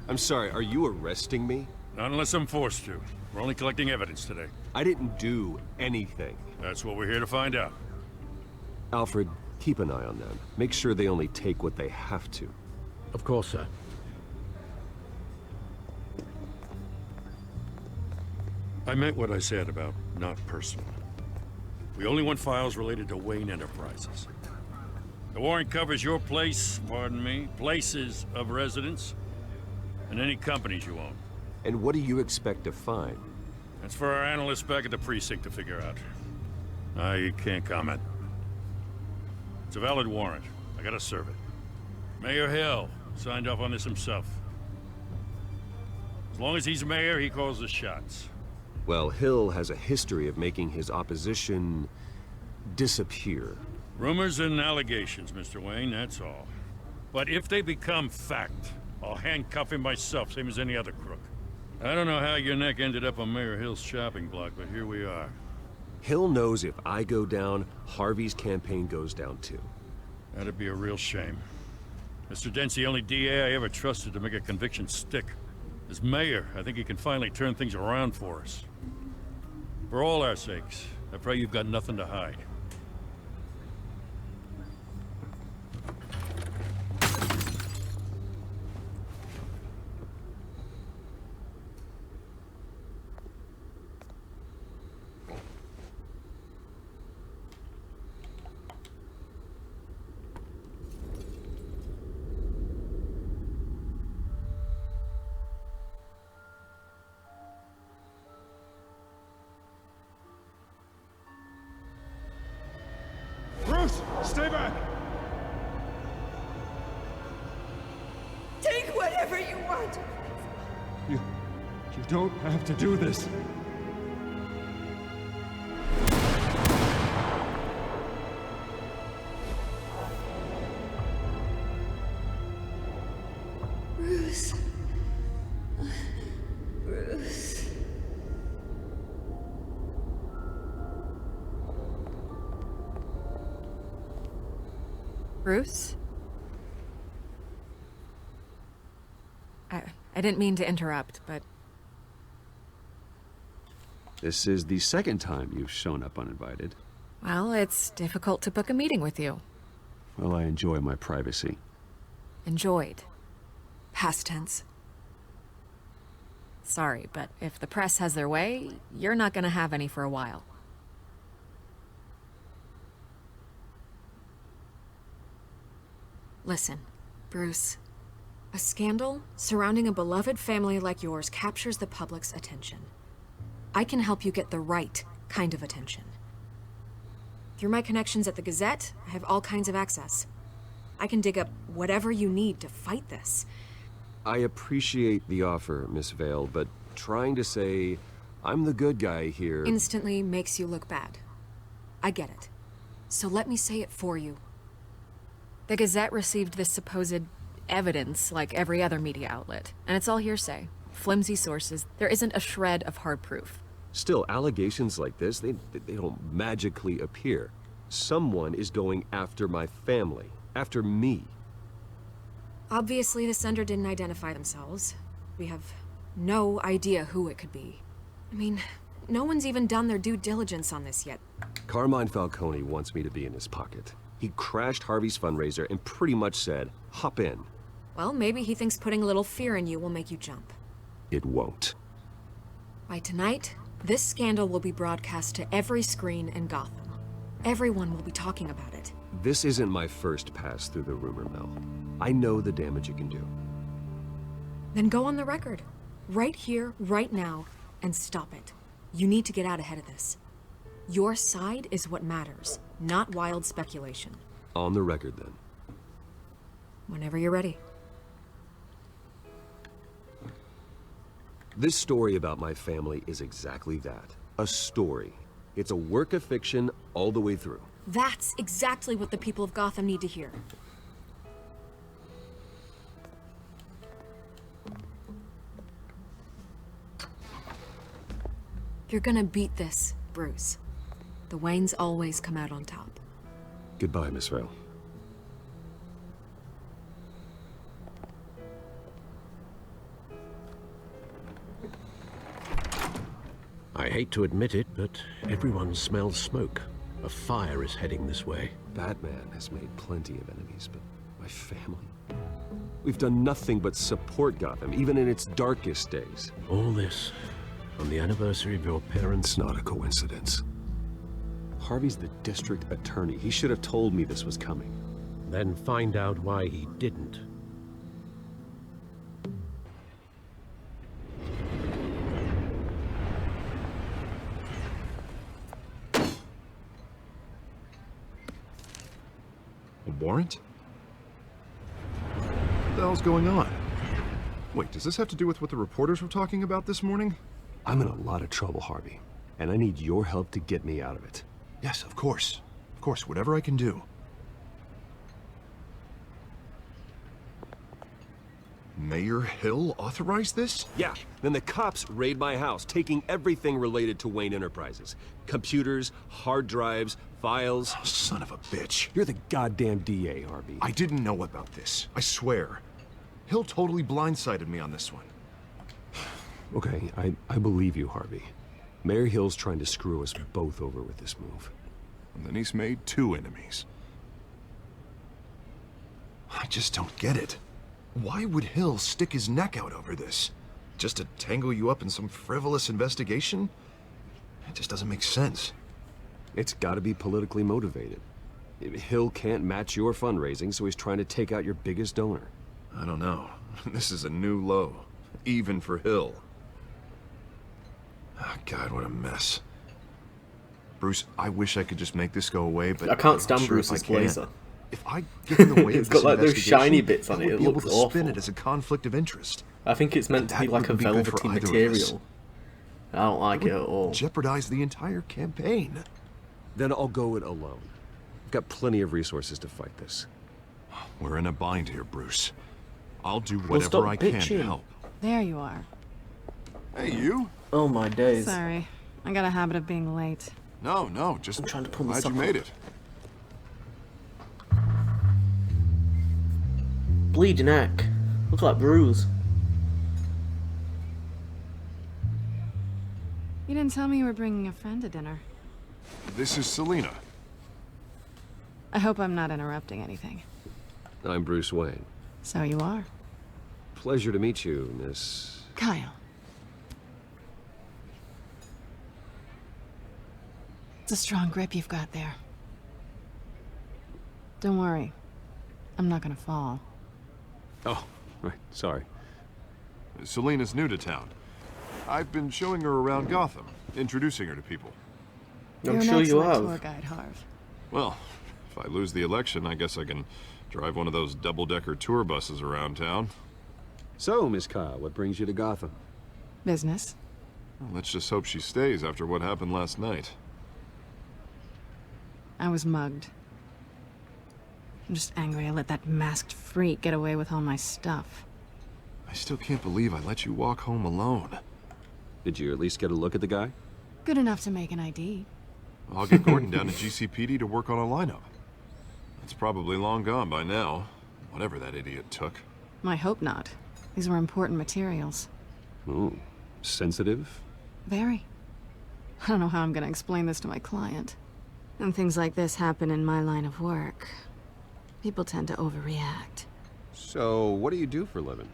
I'm sorry, are you arresting me? Not unless I'm forced to. We're only collecting evidence today. I didn't do anything. That's what we're here to find out. Alfred, keep an eye on them. Make sure they only take what they have to. Of course, sir. I meant what I said about not personal. We only want files related to Wayne Enterprises. The warrant covers your places of residence, and any companies you own. And what do you expect to find? That's for our analysts back at the precinct to figure out. I can't comment. It's a valid warrant. I gotta serve it. Mayor Hill signed off on this himself. As long as he's mayor, he calls the shots. Well, Hill has a history of making his opposition disappear. Rumors and allegations, Mr. Wayne, that's all. But if they become fact, I'll handcuff him myself, same as any other crook. I don't know how your neck ended up on Mayor Hill's shopping block, but here we are. Hill knows if I go down, Harvey's campaign goes down too. That'd be a real shame. Mr. Dent's the only DA I ever trusted to make a conviction stick. As mayor, I think he can finally turn things around for us. For all our sakes, I pray you've got nothing to hide. Bruce, stay back! Take whatever you want. You don't have to do this. Bruce. Bruce. Bruce? I didn't mean to interrupt, but... This is the second time you've shown up uninvited. Well, it's difficult to book a meeting with you. Well, I enjoy my privacy. Enjoyed. Past tense. Sorry, but if the press has their way, you're not gonna have any for a while. Listen, Bruce. A scandal surrounding a beloved family like yours captures the public's attention. I can help you get the right kind of attention. Through my connections at the Gazette, I have all kinds of access. I can dig up whatever you need to fight this. I appreciate the offer, Miss Vale, but trying to say I'm the good guy here... Instantly makes you look bad. I get it. So let me say it for you. The Gazette received this supposed evidence like every other media outlet, and it's all hearsay. Flimsy sources. There isn't a shred of hard proof. Still, allegations like this, they don't magically appear. Someone is going after my family. After me. Obviously, the sender didn't identify themselves. We have no idea who it could be. I mean, no one's even done their due diligence on this yet. Carmine Falcone wants me to be in his pocket. He crashed Harvey's fundraiser and pretty much said, hop in. Well, maybe he thinks putting a little fear in you will make you jump. It won't. By tonight, this scandal will be broadcast to every screen in Gotham. Everyone will be talking about it. This isn't my first pass through the rumor mill. I know the damage it can do. Then go on the record. Right here, right now, and stop it. You need to get out ahead of this. Your side is what matters, not wild speculation. On the record, then. Whenever you're ready. This story about my family is exactly that. A story. It's a work of fiction all the way through. That's exactly what the people of Gotham need to hear. You're gonna beat this, Bruce. The Waynes always come out on top. Goodbye, Miss Vale. I hate to admit it, but everyone smells smoke. A fire is heading this way. Batman has made plenty of enemies, but my family? We've done nothing but support Gotham, even in its darkest days. All this on the anniversary of your parents'... It's not a coincidence. Harvey's the district attorney. He should have told me this was coming. Then find out why he didn't. A warrant? What the hell's going on? Wait, does this have to do with what the reporters were talking about this morning? I'm in a lot of trouble, Harvey, and I need your help to get me out of it. Yes, of course. Of course, whatever I can do. Mayor Hill authorized this? Yeah, then the cops raid my house, taking everything related to Wayne Enterprises. Computers, hard drives, files. Oh, son of a bitch. You're the goddamn DA, Harvey. I didn't know about this. I swear. Hill totally blindsided me on this one. Okay, I believe you, Harvey. Mayor Hill's trying to screw us both over with this move. And then he's made 2 enemies. I just don't get it. Why would Hill stick his neck out over this? Just to tangle you up in some frivolous investigation? It just doesn't make sense. It's gotta be politically motivated. Hill can't match your fundraising, so he's trying to take out your biggest donor. I don't know. This is a new low. Even for Hill. Oh, God, what a mess. Bruce, I wish I could just make this go away, but I can't I'm stand not sure if Bruce's I can. blazer. If I get in the way It's of got this like those investigation, shiny bits on I it. would It be able looks to spin awful. it as a conflict of interest. I think it's meant to be That like a wouldn't be good for velvety either of us. material. I don't like it at all. Jeopardize the entire campaign. Then I'll go it alone. I've got plenty of resources to fight this. We're in a bind here, Bruce. I'll do Well, stop whatever I can to bitching. help. There you are. Hey, you? Oh my days. Sorry. I got a habit of being late. No, just I'm trying to pull glad this you up. made it. Bleeding neck. Look like bruise. You didn't tell me you were bringing a friend to dinner. This is Selina. I hope I'm not interrupting anything. I'm Bruce Wayne. So you are. Pleasure to meet you, Miss... Kyle. It's a strong grip you've got there. Don't worry. I'm not gonna fall. Oh, right, sorry. Selina's new to town. I've been showing her around Gotham, introducing her to people. You're an excellent tour guide, Harv. Well, if I lose the election, I guess I can drive one of those double-decker tour buses around town. So, Miss Kyle, what brings you to Gotham? Business. Well, let's just hope she stays after what happened last night. I was mugged. I'm just angry I let that masked freak get away with all my stuff. I still can't believe I let you walk home alone. Did you at least get a look at the guy? Good enough to make an ID. I'll get Gordon down to GCPD to work on a lineup. It's probably long gone by now, whatever that idiot took. I hope not. These were important materials. Ooh, sensitive? Very. I don't know how I'm gonna explain this to my client. And things like this happen in my line of work. People tend to overreact. So, what do you do for a living?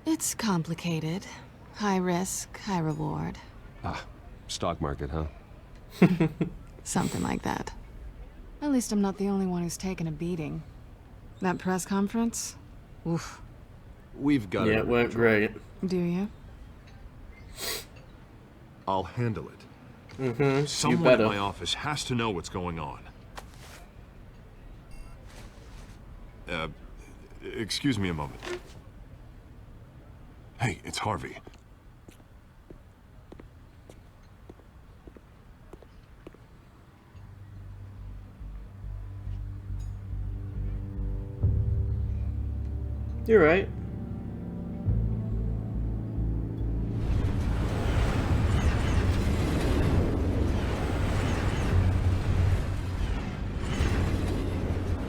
It's complicated. High risk, high reward. Ah, stock market, huh? Something like that. At least I'm not the only one who's taken a beating. That press conference? Oof. We've got it. Yeah, it went great. Do you? I'll handle it. Mm-hmm. Someone You at better. my office has to know what's going on. Excuse me a moment. Hey, it's Harvey. You're right.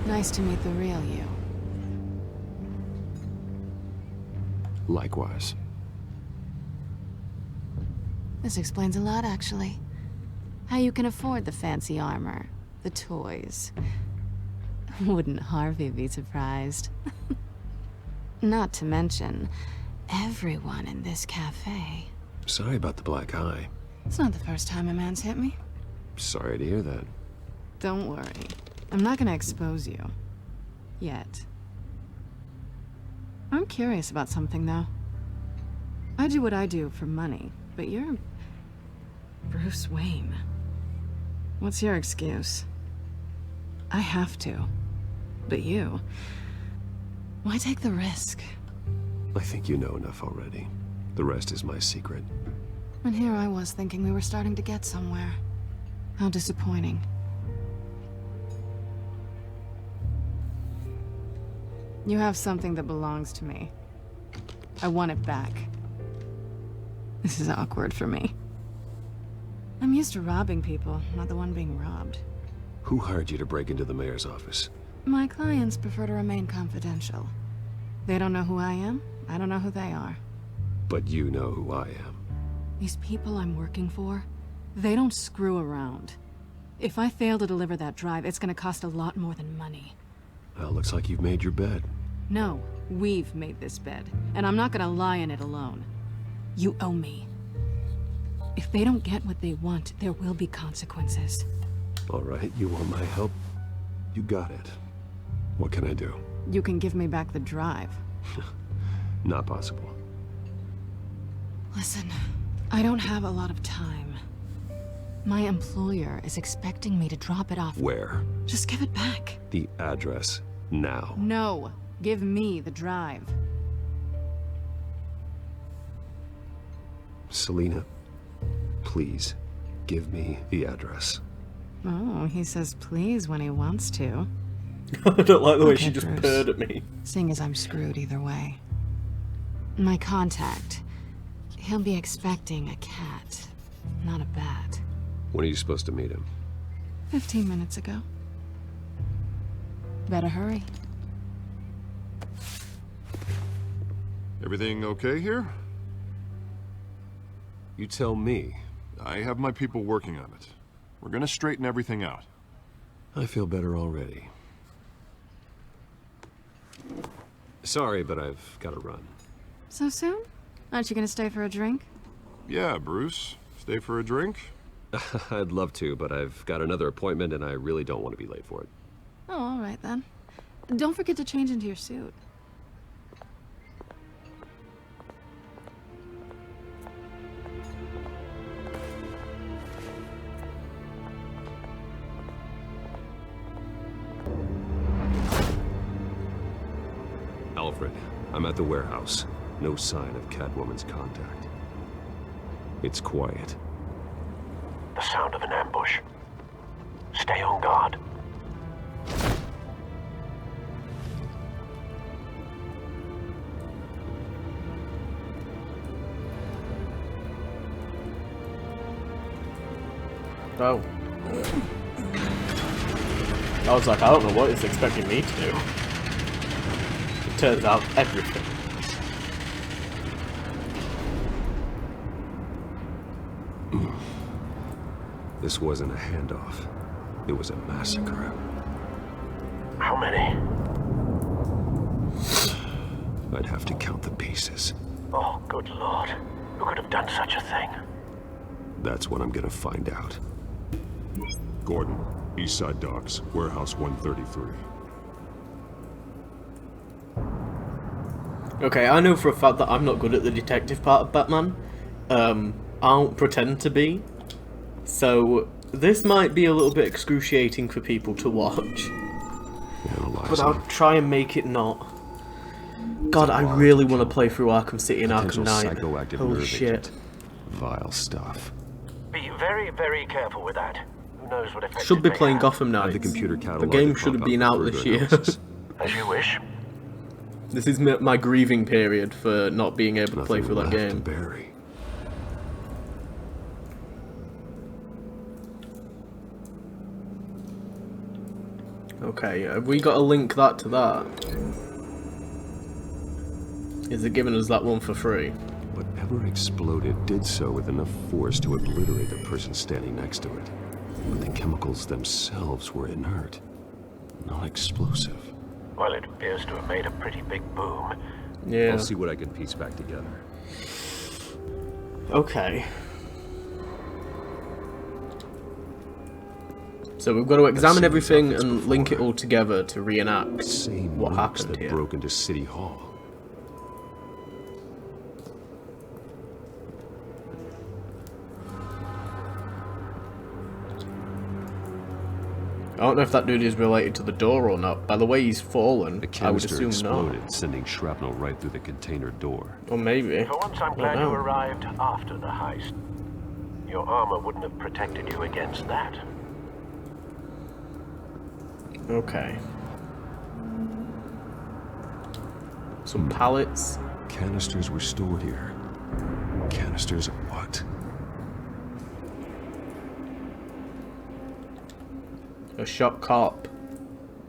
Nice to meet the real you. Likewise. This explains a lot, actually. How you can afford the fancy armor, the toys. Wouldn't Harvey be surprised? Not to mention, everyone in this cafe. Sorry about the black eye. It's not the first time a man's hit me. Sorry to hear that. Don't worry. I'm not gonna expose you. Yet. I'm curious about something, though. I do what I do for money, but you're... Bruce Wayne. What's your excuse? I have to. But you... Why take the risk? I think you know enough already. The rest is my secret. And here I was thinking we were starting to get somewhere. How disappointing. You have something that belongs to me. I want it back. This is awkward for me. I'm used to robbing people, not the one being robbed. Who hired you to break into the mayor's office? My clients prefer to remain confidential. They don't know who I am, I don't know who they are. But you know who I am. These people I'm working for, they don't screw around. If I fail to deliver that drive, it's gonna cost a lot more than money. Well, looks like you've made your bed. No, we've made this bed, and I'm not gonna lie in it alone. You owe me. If they don't get what they want, there will be consequences. All right, you want my help? You got it. What can I do? You can give me back the drive. Not possible. Listen, I don't have a lot of time. My employer is expecting me to drop it off. Where? Just give it back. The address, now. No, give me the drive. Selina, please, give me the address. Oh, he says please when he wants to. I don't like the way she just Bruce. purred at me. Seeing as I'm screwed either way. My contact. He'll be expecting a cat, not a bat. When are you supposed to meet him? 15 minutes ago. Better hurry. Everything okay here? You tell me. I have my people working on it. We're gonna straighten everything out. I feel better already. Sorry, but I've got to run. So soon? Aren't you gonna stay for a drink? Yeah, Bruce. Stay for a drink? I'd love to, but I've got another appointment and I really don't want to be late for it. Oh, all right then. Don't forget to change into your suit. Alfred, I'm at the warehouse. No sign of Catwoman's contact. It's quiet. The sound of an ambush. Stay on guard. Oh. I was like, I don't know what it's expecting me to do. It turns out everything. This wasn't a handoff. It was a massacre. How many? I'd have to count the pieces. Oh, good lord. Who could have done such a thing? That's what I'm gonna find out. Gordon, Eastside Docks, Warehouse 133. Okay, I know for a fact that I'm not good at the detective part of Batman. I don't pretend to be. So, this might be a little bit excruciating for people to watch. But I'll try and make it not. God, I really want to play through Arkham City and Arkham Knight. Holy shit. Vile stuff. Be very, very careful with that. Who knows what effect Should be it may playing have. Gotham Knights. The game should have been out this year. As you wish. This is my grieving period for not being able to play through that game. Okay, have we got to link that to that? Is it giving us that one for free? Whatever exploded did so with enough force to obliterate the person standing next to it. But the chemicals themselves were inert, not explosive. Well, it appears to have made a pretty big boom. Yeah. I'll see what I can piece back together. Okay. So we've got to examine everything and link it all together to reenact what happened that here. Broke into City Hall. I don't know if that dude is related to the door or not. By the way he's fallen, The I would canister assume exploded, not. sending shrapnel right through the container door. Or maybe. For once, I'm glad you arrived after the heist. Your armor wouldn't have protected you against that. Okay. Some pallets. Canisters were stored here. Canisters of what? A shot cop.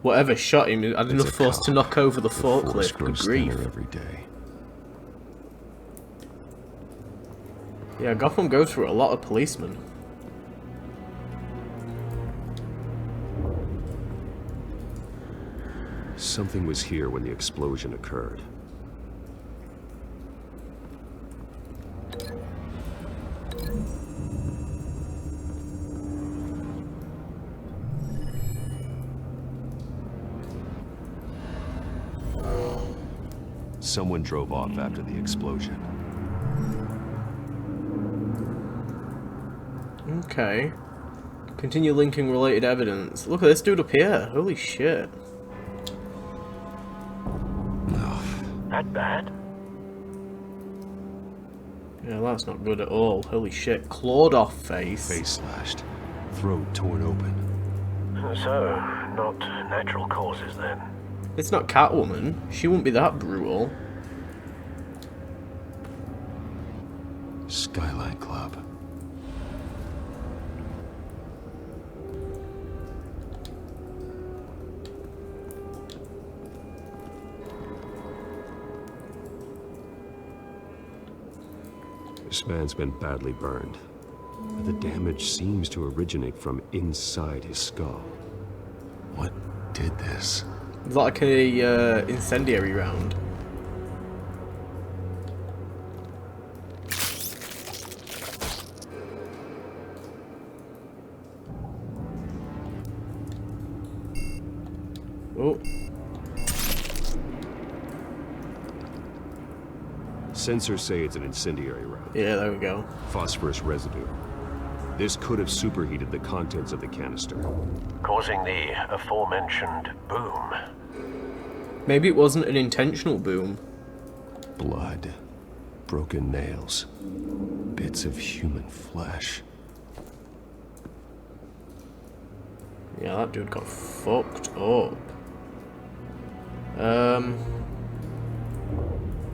Whatever shot him had enough force to knock over the forklift. Good grief. Every day. Yeah, Gotham goes through a lot of policemen. Something was here when the explosion occurred. Someone drove off after the explosion. Okay. Continue linking related evidence. Look at this dude up here. Holy shit. That bad? Yeah, that's not good at all. Holy shit. Clawed off face. Face slashed. Throat torn open. So, not natural causes then? It's not Catwoman. She wouldn't be that brutal. Skyline Club. This man's been badly burned. But the damage seems to originate from inside his skull. What did this? It's like a incendiary round. Oh. Sensors say it's an incendiary round. Yeah, there we go. Phosphorus residue. This could have superheated the contents of the canister, causing the aforementioned boom. Maybe it wasn't an intentional boom. Blood. Broken nails. Bits of human flesh. Yeah, that dude got fucked up.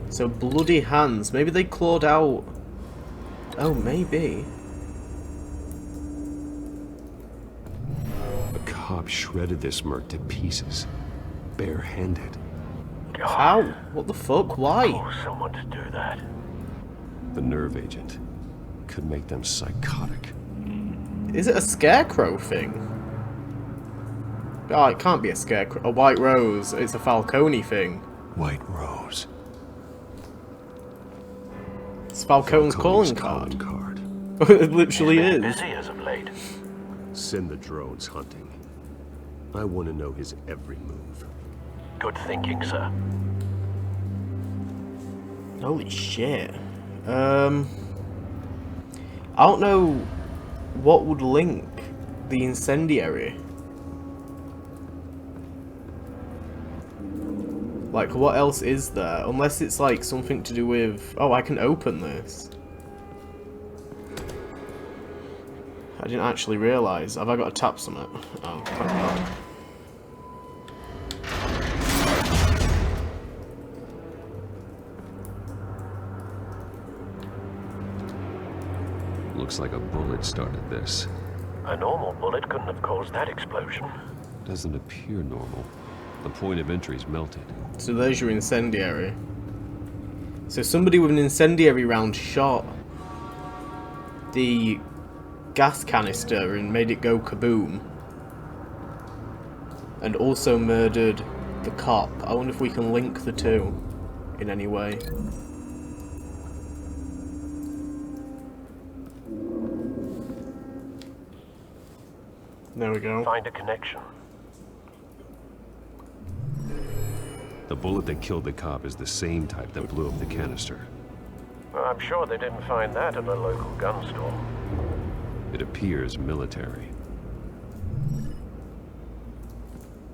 So bloody hands. Maybe they clawed out. Oh, maybe. A cop shredded this merc to pieces. Barehanded. How? What the fuck? Why? Oh, someone to do that. The nerve agent could make them psychotic. Is it a scarecrow thing? Oh, it can't be a scarecrow. A white rose. It's a Falcone thing. White rose. It's Falcone's calling card. It literally is. Busy as of late. Send the drones hunting. I want to know his every move. Good thinking, sir. Holy shit. I don't know what would link the incendiary. Like, what else is there? Unless it's like something to do with... Oh, I can open this. I didn't actually realise. Have I got to tap something? Oh, thank God. Looks like a bullet started this. A normal bullet couldn't have caused that explosion. Doesn't appear normal. The point of entry's melted. So there's your incendiary. So somebody with an incendiary round shot the gas canister and made it go kaboom. And also murdered the cop. I wonder if we can link the two in any way. There we go. Find a connection. The bullet that killed the cop is the same type that blew up the canister. Well, I'm sure they didn't find that at a local gun store. It appears military.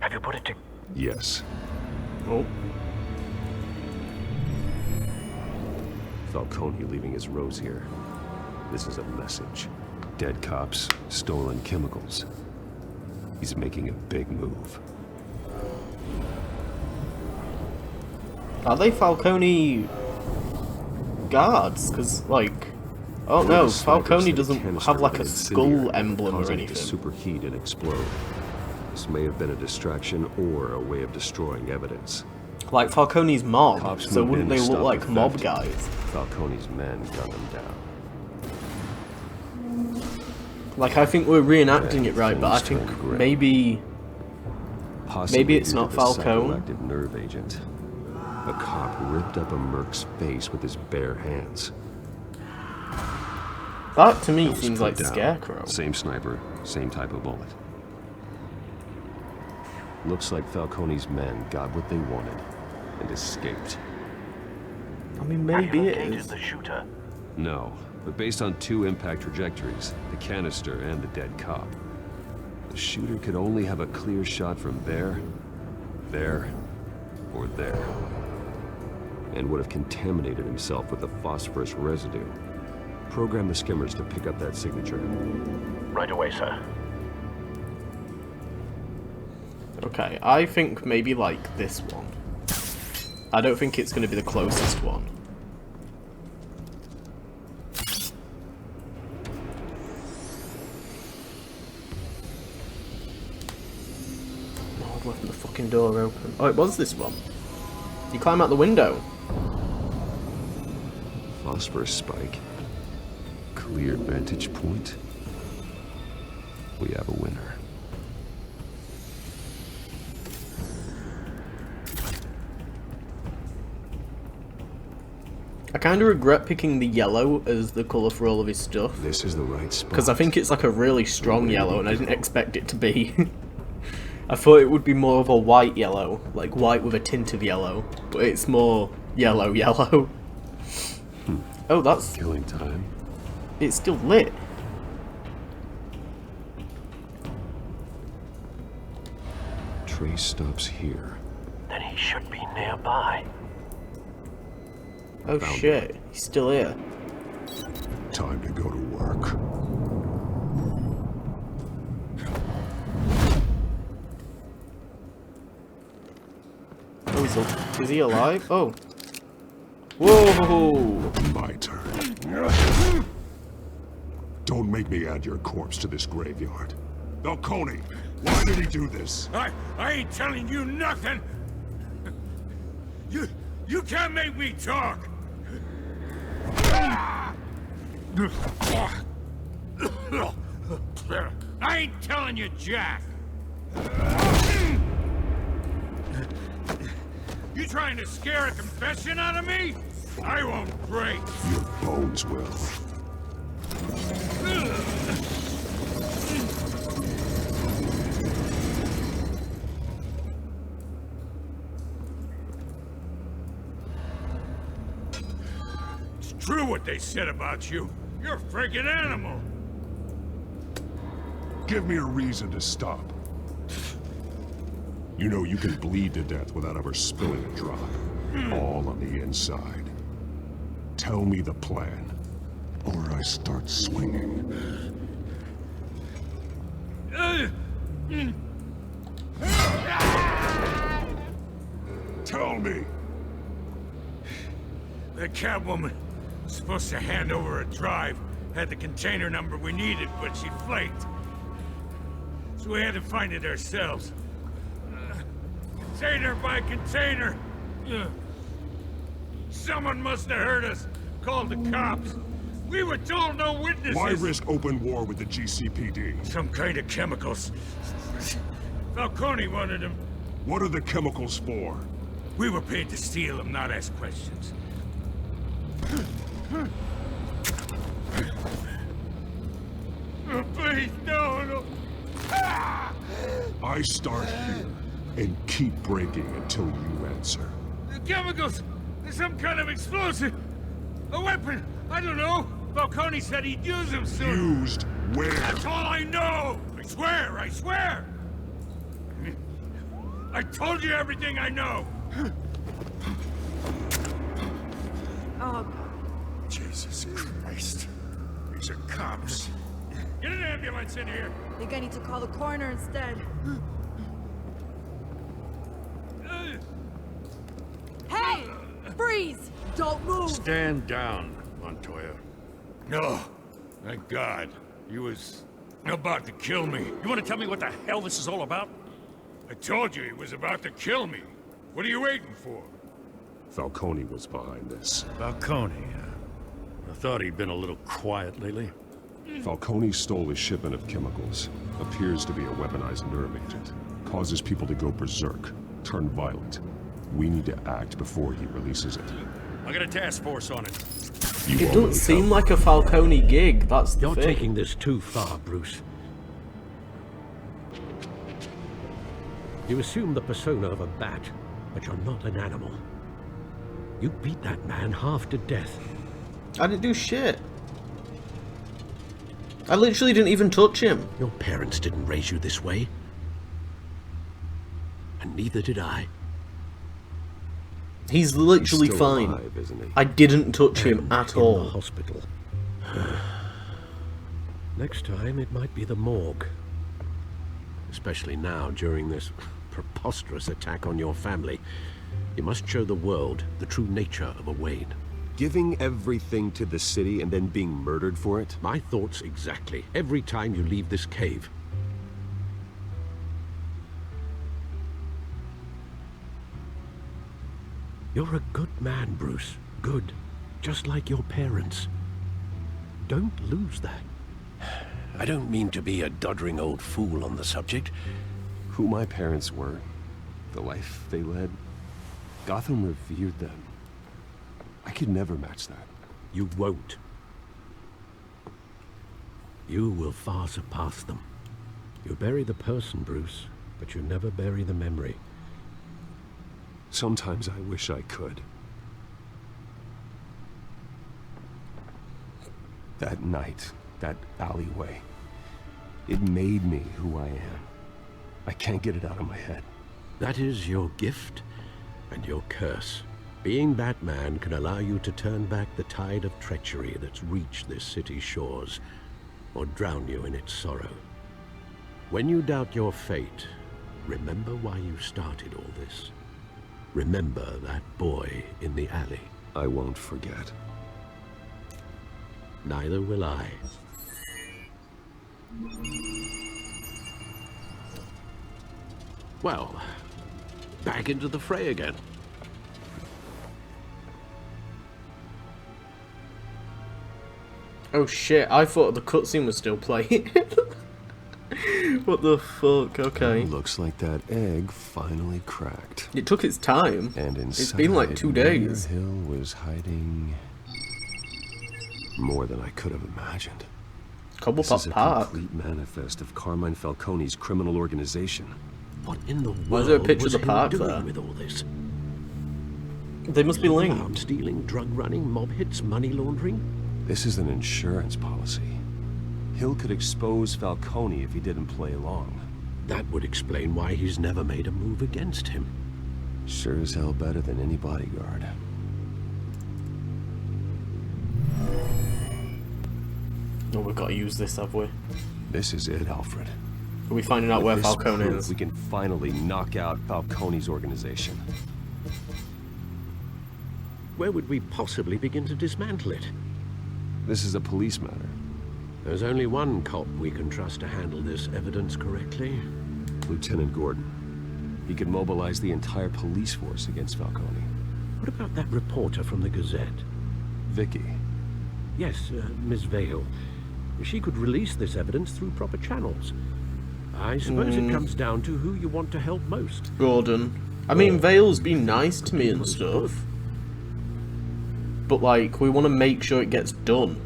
Have you put it to... Yes. Oh. Falcone leaving his rose here. This is a message. Dead cops, stolen chemicals. He's making a big move. Are they Falcone guards? Because, like... Oh no, Falcone doesn't have like a skull emblem or anything. Superheat and explode. This may have been a distraction or a way of destroying evidence. Like Falcone's mob, Cops so moved wouldn't in they to look stop like the mob theft. guys? Falcone's men gunned them down. Like, I think we're reenacting it right, but I think maybe it's not Falcone. Psychoactive nerve agent. A cop ripped up a merc's face with his bare hands. That to me Was seems put like down. Scarecrow. Same sniper, same type of bullet. Looks like Falcone's men got what they wanted and escaped. I mean, maybe it is. The shooter. No, but based on 2 impact trajectories, the canister and the dead cop, the shooter could only have a clear shot from there, or there, and would have contaminated himself with the phosphorus residue. Program the skimmers to pick up that signature. Right away, sir. Okay, I think maybe like this one. I don't think it's going to be the closest one. Oh, I've left the fucking door open. Oh, it was this one. You climb out the window. Phosphorus spike. Clear vantage point. We have a winner. I kind of regret picking the yellow as the colour for all of his stuff. This is the right spot. Because I think it's like a really strong yellow and I didn't expect it to be. I thought it would be more of a white yellow, like white with a tint of yellow, but it's more yellow. Oh, that's... Killing time. It's still lit. Trace stops here. Then he should be nearby. Oh shit, he's still here. Time to go to work. Oh, is he alive? Oh. Whoa! My turn. Don't make me add your corpse to this graveyard. Falcone, why did he do this? I ain't telling you nothing. You can't make me talk. I ain't telling you jack. You trying to scare a confession out of me? I won't break. Your bones will. It's true what they said about you. You're a friggin' animal. Give me a reason to stop. You know you can bleed to death without ever spilling a drop. All on the inside. Tell me the plan, or I start swinging. Tell me! The Catwoman was supposed to hand over a drive. Had the container number we needed, but she flaked. So we had to find it ourselves. Container by container. Someone must have heard us. Called the cops. We were told no witnesses. Why risk open war with the GCPD? Some kind of chemicals. Falcone wanted them. What are the chemicals for? We were paid to steal them, not ask questions. Please, no. I start here and keep breaking until you answer. The chemicals! There's some kind of explosive! A weapon! I don't know! Falcone said he'd use them soon! Used where? That's all I know! I swear! I told you everything I know! Oh, Jesus Christ. These are cops. Get an ambulance in here! I think I need to call the coroner instead. Hey! Freeze! Don't move! Stand down, Montoya. No, thank God. He was about to kill me. You want to tell me what the hell this is all about? I told you he was about to kill me. What are you waiting for? Falcone was behind this. Falcone, I thought he'd been a little quiet lately. Falcone stole a shipment of chemicals. Appears to be a weaponized nerve agent. Causes people to go berserk, turn violent. We need to act before he releases it. I got a task force on it. It doesn't seem like a Falcone gig, that's the You're thing. taking this too far, Bruce. You assume the persona of a bat, but you're not an animal. You beat that man half to death. I didn't do shit. I literally didn't even touch him. Your parents didn't raise you this way. And neither did I. He's literally He's still fine. alive, isn't he? I didn't touch him at In all. the hospital. Next time, it might be the morgue. Especially now, during this preposterous attack on your family. You must show the world the true nature of a Wayne. Giving everything to the city and then being murdered for it? My thoughts exactly. Every time you leave this cave. You're a good man, Bruce. Good. Just like your parents. Don't lose that. I don't mean to be a doddering old fool on the subject. Who my parents were, the life they led, Gotham revered them. I could never match that. You won't. You will far surpass them. You bury the person, Bruce, but you never bury the memory. Sometimes I wish I could. That night, that alleyway, it made me who I am. I can't get it out of my head. That is your gift and your curse. Being Batman can allow you to turn back the tide of treachery that's reached this city's shores, or drown you in its sorrow. When you doubt your fate, remember why you started all this. Remember that boy in the alley. I won't forget. Neither will I. Well, back into the fray again. Oh shit, I thought the cutscene was still playing. What the fuck, okay. Looks like that egg finally cracked. It took its time. And inside, it's been like 2 days. Hill was hiding more than I could have imagined. This is a complete manifest of Carmine Falcone's criminal organization. What in the world Why is there a picture of was the park Hill there? doing with all this? They must be linked. Arms dealing, drug running, mob hits, money laundering? This is an insurance policy. Hill could expose Falcone if he didn't play along. That would explain why he's never made a move against him. Sure as hell better than any bodyguard. Oh, we've got to use this, have we? This is it, Alfred. Are we finding out where With this Falcone proof, is? we can finally knock out Falcone's organization. Where would we possibly begin to dismantle it? This is a police matter. There's only one cop we can trust to handle this evidence correctly. Lieutenant Gordon. He could mobilize the entire police force against Falcone. What about that reporter from the Gazette? Vicky. Yes, Miss Vale. She could release this evidence through proper channels. I suppose it comes down to who you want to help most. Gordon. I mean, Vale's been nice to me and stuff. But, like, we want to make sure it gets done.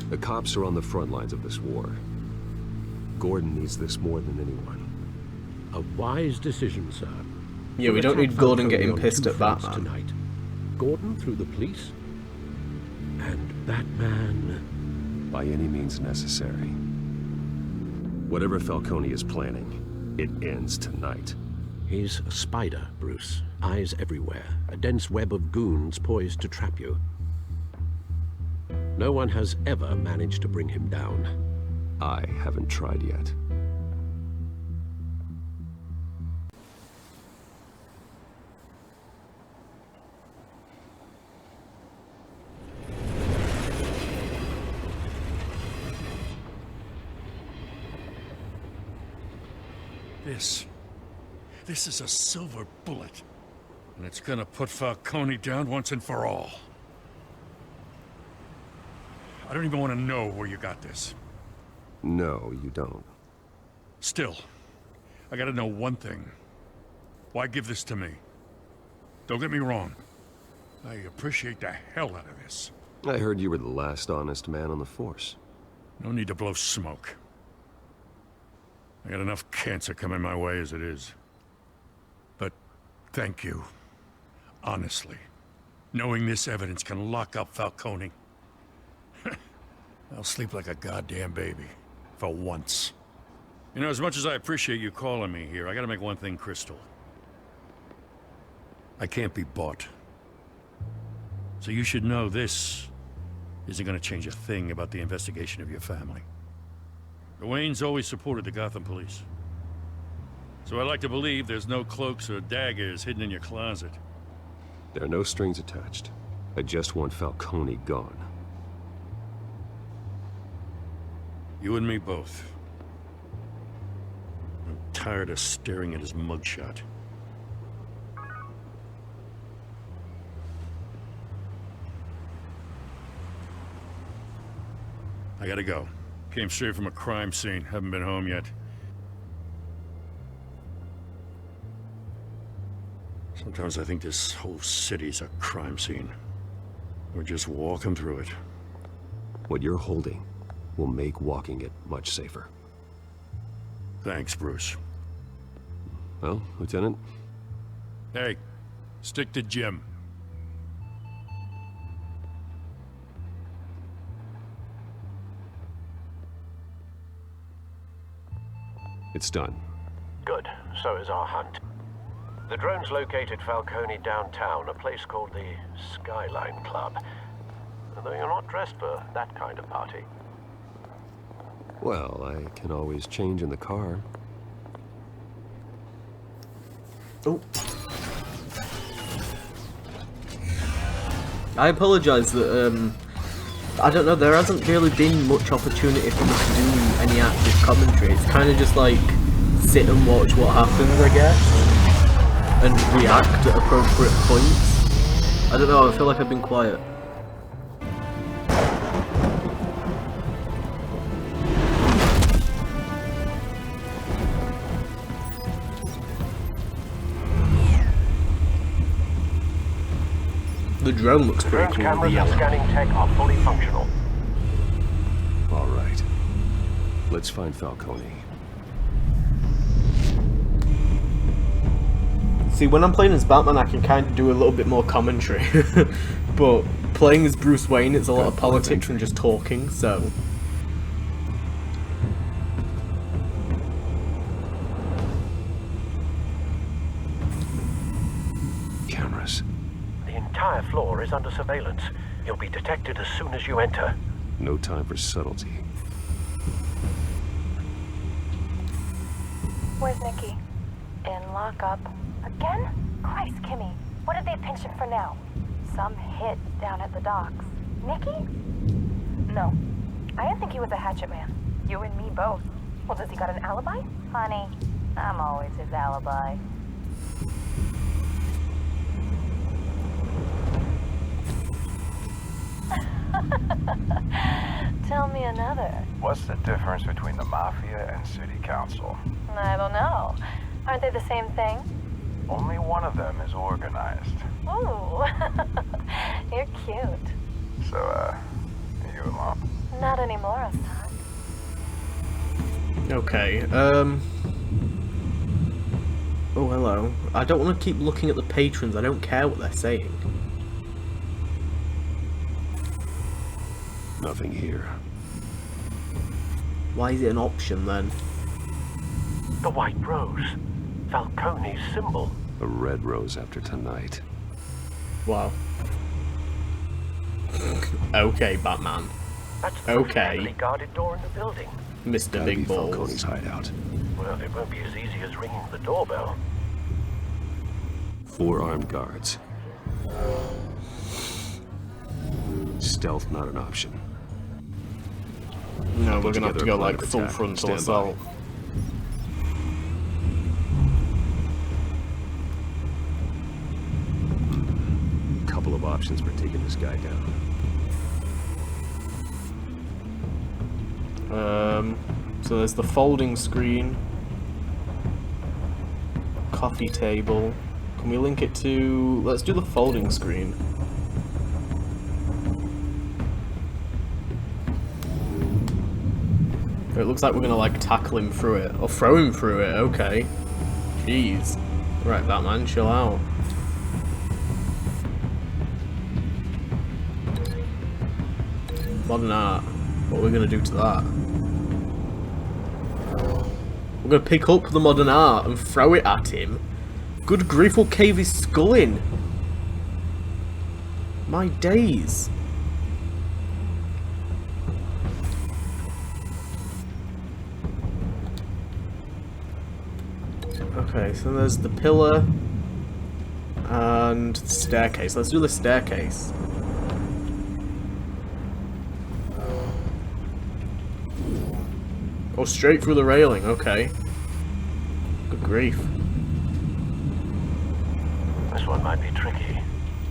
The cops are on the front lines of this war. Gordon needs this more than anyone. A wise decision, sir. Yeah, we don't need Gordon getting pissed at Batman. Tonight. Gordon through the police, and Batman... By any means necessary. Whatever Falcone is planning, it ends tonight. He's a spider, Bruce. Eyes everywhere. A dense web of goons poised to trap you. No one has ever managed to bring him down. I haven't tried yet. This is a silver bullet. And it's gonna put Falcone down once and for all. I don't even want to know where you got this. No, you don't. Still, I gotta know one thing. Why give this to me? Don't get me wrong. I appreciate the hell out of this. I heard you were the last honest man on the force. No need to blow smoke. I got enough cancer coming my way as it is. But thank you. Honestly. Knowing this evidence can lock up Falcone. I'll sleep like a goddamn baby. For once. You know, as much as I appreciate you calling me here, I gotta make one thing crystal. I can't be bought. So you should know this isn't gonna change a thing about the investigation of your family. The Waynes always supported the Gotham police. So I like to believe there's no cloaks or daggers hidden in your closet. There are no strings attached. I just want Falcone gone. You and me both. I'm tired of staring at his mugshot. I gotta go. Came straight from a crime scene. Haven't been home yet. Sometimes I think this whole city's a crime scene. We're just walking through it. What you're holding will make walking it much safer. Thanks, Bruce. Well, Lieutenant? Hey, stick to Jim. It's done. Good. So is our hunt. The drone's located Falcone downtown, a place called the Skyline Club. Though you're not dressed for that kind of party. Well, I can always change in the car. Oh. I apologise that, I don't know, there hasn't really been much opportunity for me to do any active commentary. It's kind of just like, sit and watch what happens, I guess. And react at appropriate points. I don't know, I feel like I've been quiet. The drone looks pretty cool. Cameras and scanning tech are fully functional. All right. Let's find Falcone. See, when I'm playing as Batman, I can kind of do a little bit more commentary. But playing as Bruce Wayne, it's a lot of politics and just talking, so... Cameras. The entire floor is under surveillance. You'll be detected as soon as you enter. No time for subtlety. Where's Nikki? In lockup. Again? Christ, Kimmy. What did they pinch him for now? Some hit down at the docks. Nikki? No. I didn't think he was a hatchet man. You and me both. Well, does he got an alibi? Honey, I'm always his alibi. Tell me another. What's the difference between the Mafia and City Council? I don't know. Aren't they the same thing? Only one of them is organized. Ooh. You're cute. So, you alone? Not anymore, Ostak. Okay, oh, hello. I don't want to keep looking at the patrons. I don't care what they're saying. Nothing here. Why is it an option, then? The White Rose. Falcone's symbol. A red rose after tonight. Wow. Okay, Batman. That's the okay. guarded door in the building. Mr. Big Balls. Falcone's hideout. Well, it won't be as easy as ringing the doorbell. 4 armed guards. Stealth not an option. No, we're gonna have to go like full frontal assault. options for taking this guy down. So there's the folding screen, coffee table. Can we link it to... Let's do the folding screen. It looks like we're gonna like tackle him through it, or throw him through it, okay. Jeez. Right, that man, chill out. Modern art. What are we gonna do to that? We're gonna pick up the modern art and throw it at him. Good grief, we'll cave his skull in. My days. Okay, so there's the pillar and the staircase. Let's do the staircase. Oh, straight through the railing, okay. Good grief. This one might be tricky.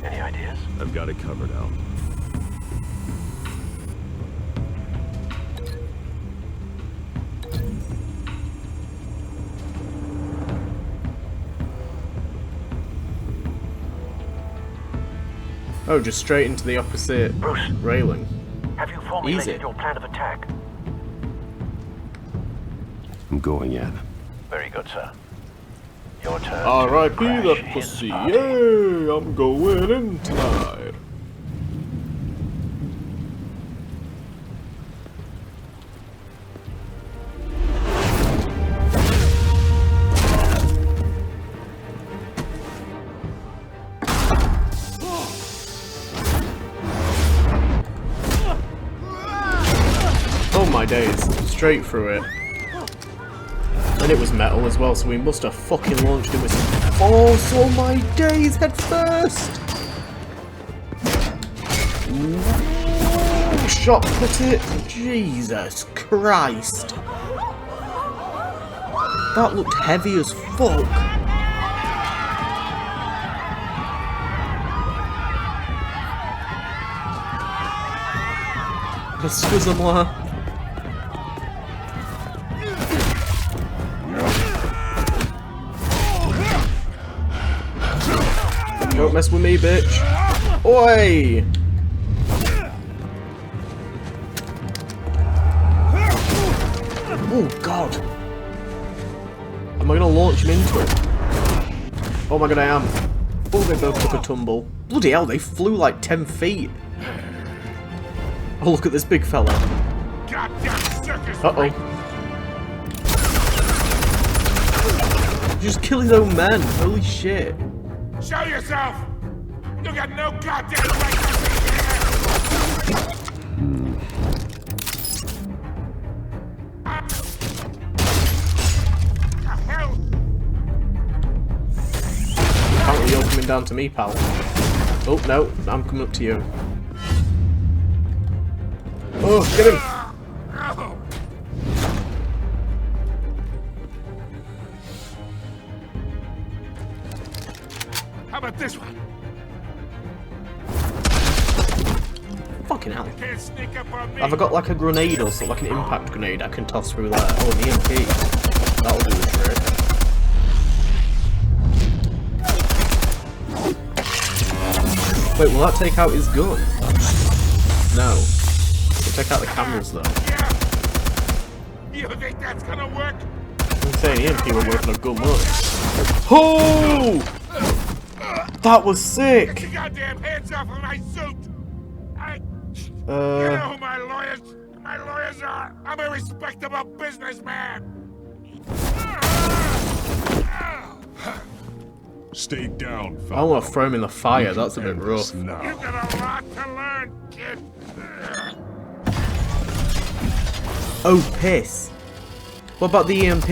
Any ideas? I've got it covered, Al. Oh, just straight into the opposite Bruce, railing. have you formulated Easy. your plan of attack? I'm going in. Very good, sir. Your turn. R.I.P. to the crash his pussy. party. Yay! I'm going in tonight. Oh my days. Straight through it. And it was metal as well, so we must have fucking launched it with some force. Oh my days, head first! Ooh, shot put it. Jesus Christ. That looked heavy as fuck. Excusez-moi. Don't mess with me, bitch. Oi! Oh god. Am I gonna launch him into it? Oh my god, I am. Oh, they both took a tumble. Bloody hell, they flew like 10 feet. Oh, look at this big fella. Uh-oh. Just kill his own men. Holy shit. Show yourself! You got no goddamn right to Apparently you're coming down to me, pal. Oh, no. I'm coming up to you. Oh, get him! How about this one? Fucking hell. Can't sneak up on me. Have I got like a grenade or something, like an impact grenade I can toss through there? Oh, an EMP. That'll do the trick. Wait, will that take out his gun? No. It'll take out the cameras though. You think that's gonna work? I'm saying EMP will work on a gun much. Oh! That was sick! Get your goddamn hands off of my suit! You Uh, know who my lawyers are! I'm a respectable businessman! Stay down, I want to throw him in the fire, that's a bit rough. You've got a lot to learn, kid! Oh, piss. What about the EMP?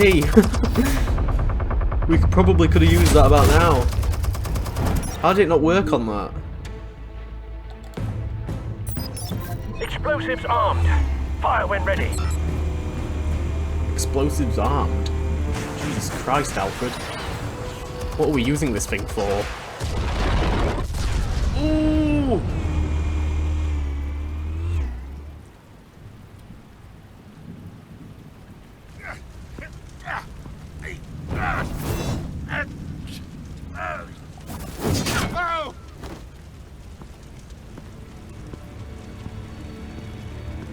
We probably could have used that about now. How did it not work on that? Explosives armed. Fire when ready. Explosives armed. Jesus Christ, Alfred. What are we using this thing for? Ooh. No!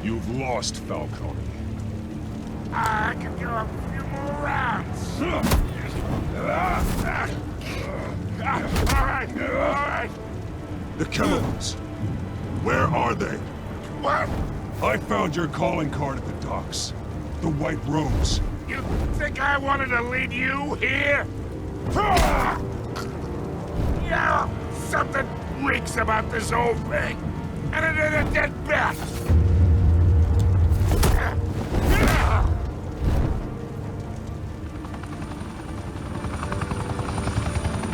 You've lost, Falcone. I can do a few more rounds. All right. The chemicals. Where are they? What? I found your calling card at the docks. The White Rose. You think I wanted to lead you here? Yeah, something reeks about this whole thing. And it is a dead bat.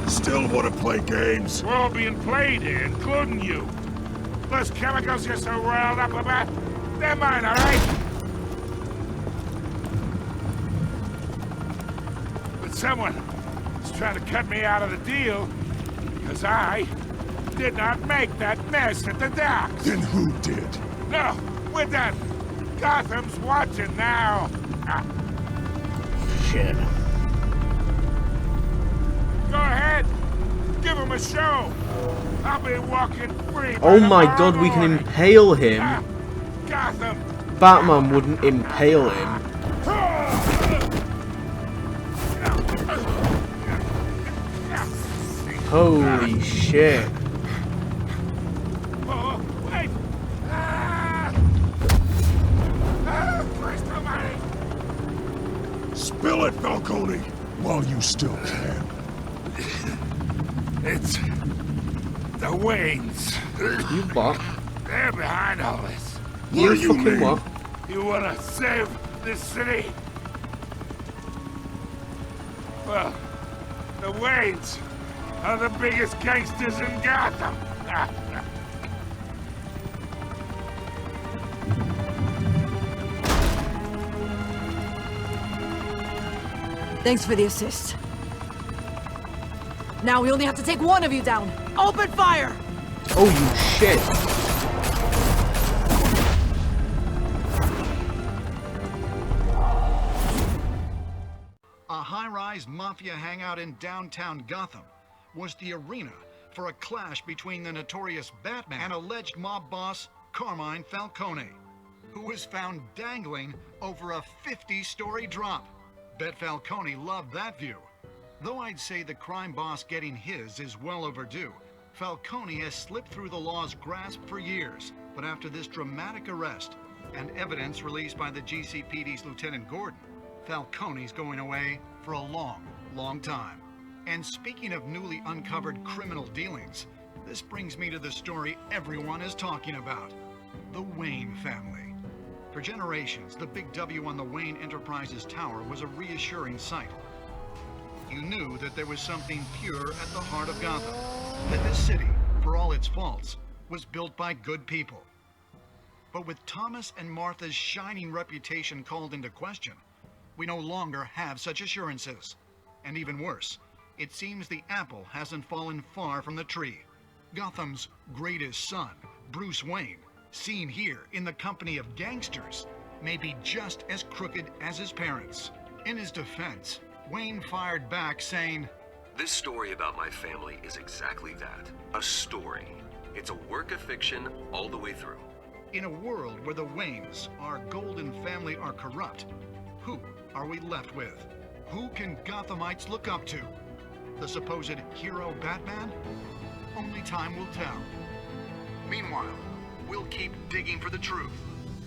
Still want to play games? We're all being played here, including you. Those chemicals you're so riled up about, they're mine, all right? But someone is trying to cut me out of the deal because I did not make that mess at the docks. Then who did? No, we're done. Gotham's watching now. Shit. Go ahead. Give him a show. I'll be walking free. Oh my god, we can impale him. Gotham. Batman wouldn't impale him. Holy shit. Oh, wait. Christ almighty. Spill it, Falcone, while you still can. It's the Waynes. You what? They're behind all this. What do you fucking mean? What? You wanna save this city? Well, the Waynes are the biggest gangsters in Gotham. Thanks for the assist. Now we only have to take one of you down. Open fire! Oh, you shit. A high-rise mafia hangout in downtown Gotham was the arena for a clash between the notorious Batman and alleged mob boss Carmine Falcone, who was found dangling over a 50-story drop. Bet Falcone loved that view. Though I'd say the crime boss getting his is well overdue, Falcone has slipped through the law's grasp for years. But after this dramatic arrest and evidence released by the GCPD's Lieutenant Gordon, Falcone's going away for a long, long time. And speaking of newly uncovered criminal dealings, this brings me to the story everyone is talking about: the Wayne family. For generations, the big W on the Wayne Enterprises tower was a reassuring sight. You knew that there was something pure at the heart of Gotham, that this city, for all its faults, was built by good people. But with Thomas and Martha's shining reputation called into question, we no longer have such assurances. And even worse, it seems the apple hasn't fallen far from the tree. Gotham's greatest son, Bruce Wayne, seen here in the company of gangsters, may be just as crooked as his parents. In his defense, Wayne fired back saying, "This story about my family is exactly that. A story. It's a work of fiction all the way through." In a world where the Waynes, our golden family, are corrupt, who are we left with? Who can Gothamites look up to? The supposed hero Batman? Only time will tell. Meanwhile, we'll keep digging for the truth.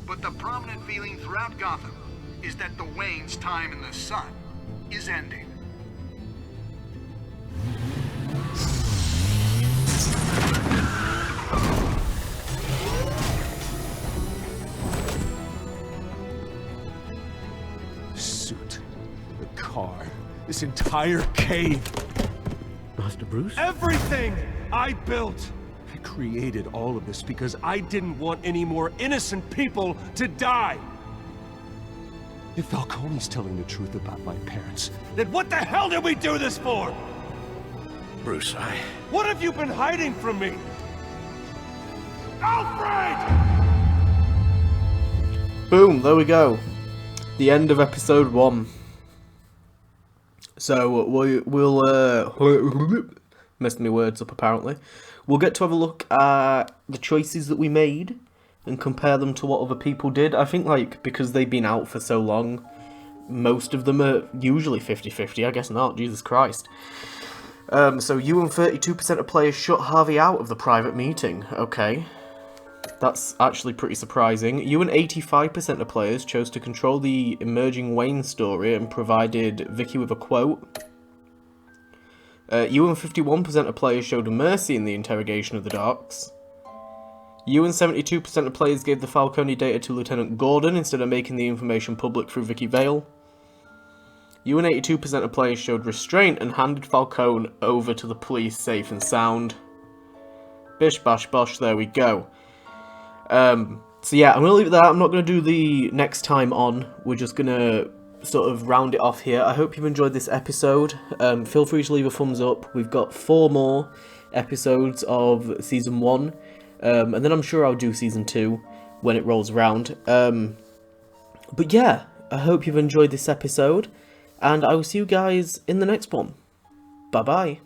But the prominent feeling throughout Gotham is that the Waynes' time in the sun is ending. Suit, the car, this entire cave. Master Bruce? Everything I built! I created all of this because I didn't want any more innocent people to die! If Falcone's telling the truth about my parents, then what the hell did we do this for? Bruce, What have you been hiding from me? Boom, there we go. The end of episode 1. So we'll messed my words up apparently. We'll get to have a look at the choices that we made and compare them to what other people did. I think, like, because they've been out for so long, most of them are usually 50-50. I guess not, Jesus Christ. So you and 32% of players shut Harvey out of the private meeting. Okay. That's actually pretty surprising. You and 85% of players chose to control the emerging Wayne story and provided Vicky with a quote. You and 51% of players showed mercy in the interrogation of the docs. You and 72% of players gave the Falcone data to Lieutenant Gordon instead of making the information public through Vicky Vale. You and 82% of players showed restraint and handed Falcone over to the police safe and sound. Bish bash bosh, there we go. So yeah, I'm going to leave it there. I'm not going to do the next time on. We're just going to sort of round it off here. I hope you've enjoyed this episode. Feel free to leave a thumbs up. We've got 4 more episodes of Season 1. And then I'm sure I'll do Season 2 when it rolls around. But yeah, I hope you've enjoyed this episode. And I will see you guys in the next one. Bye-bye.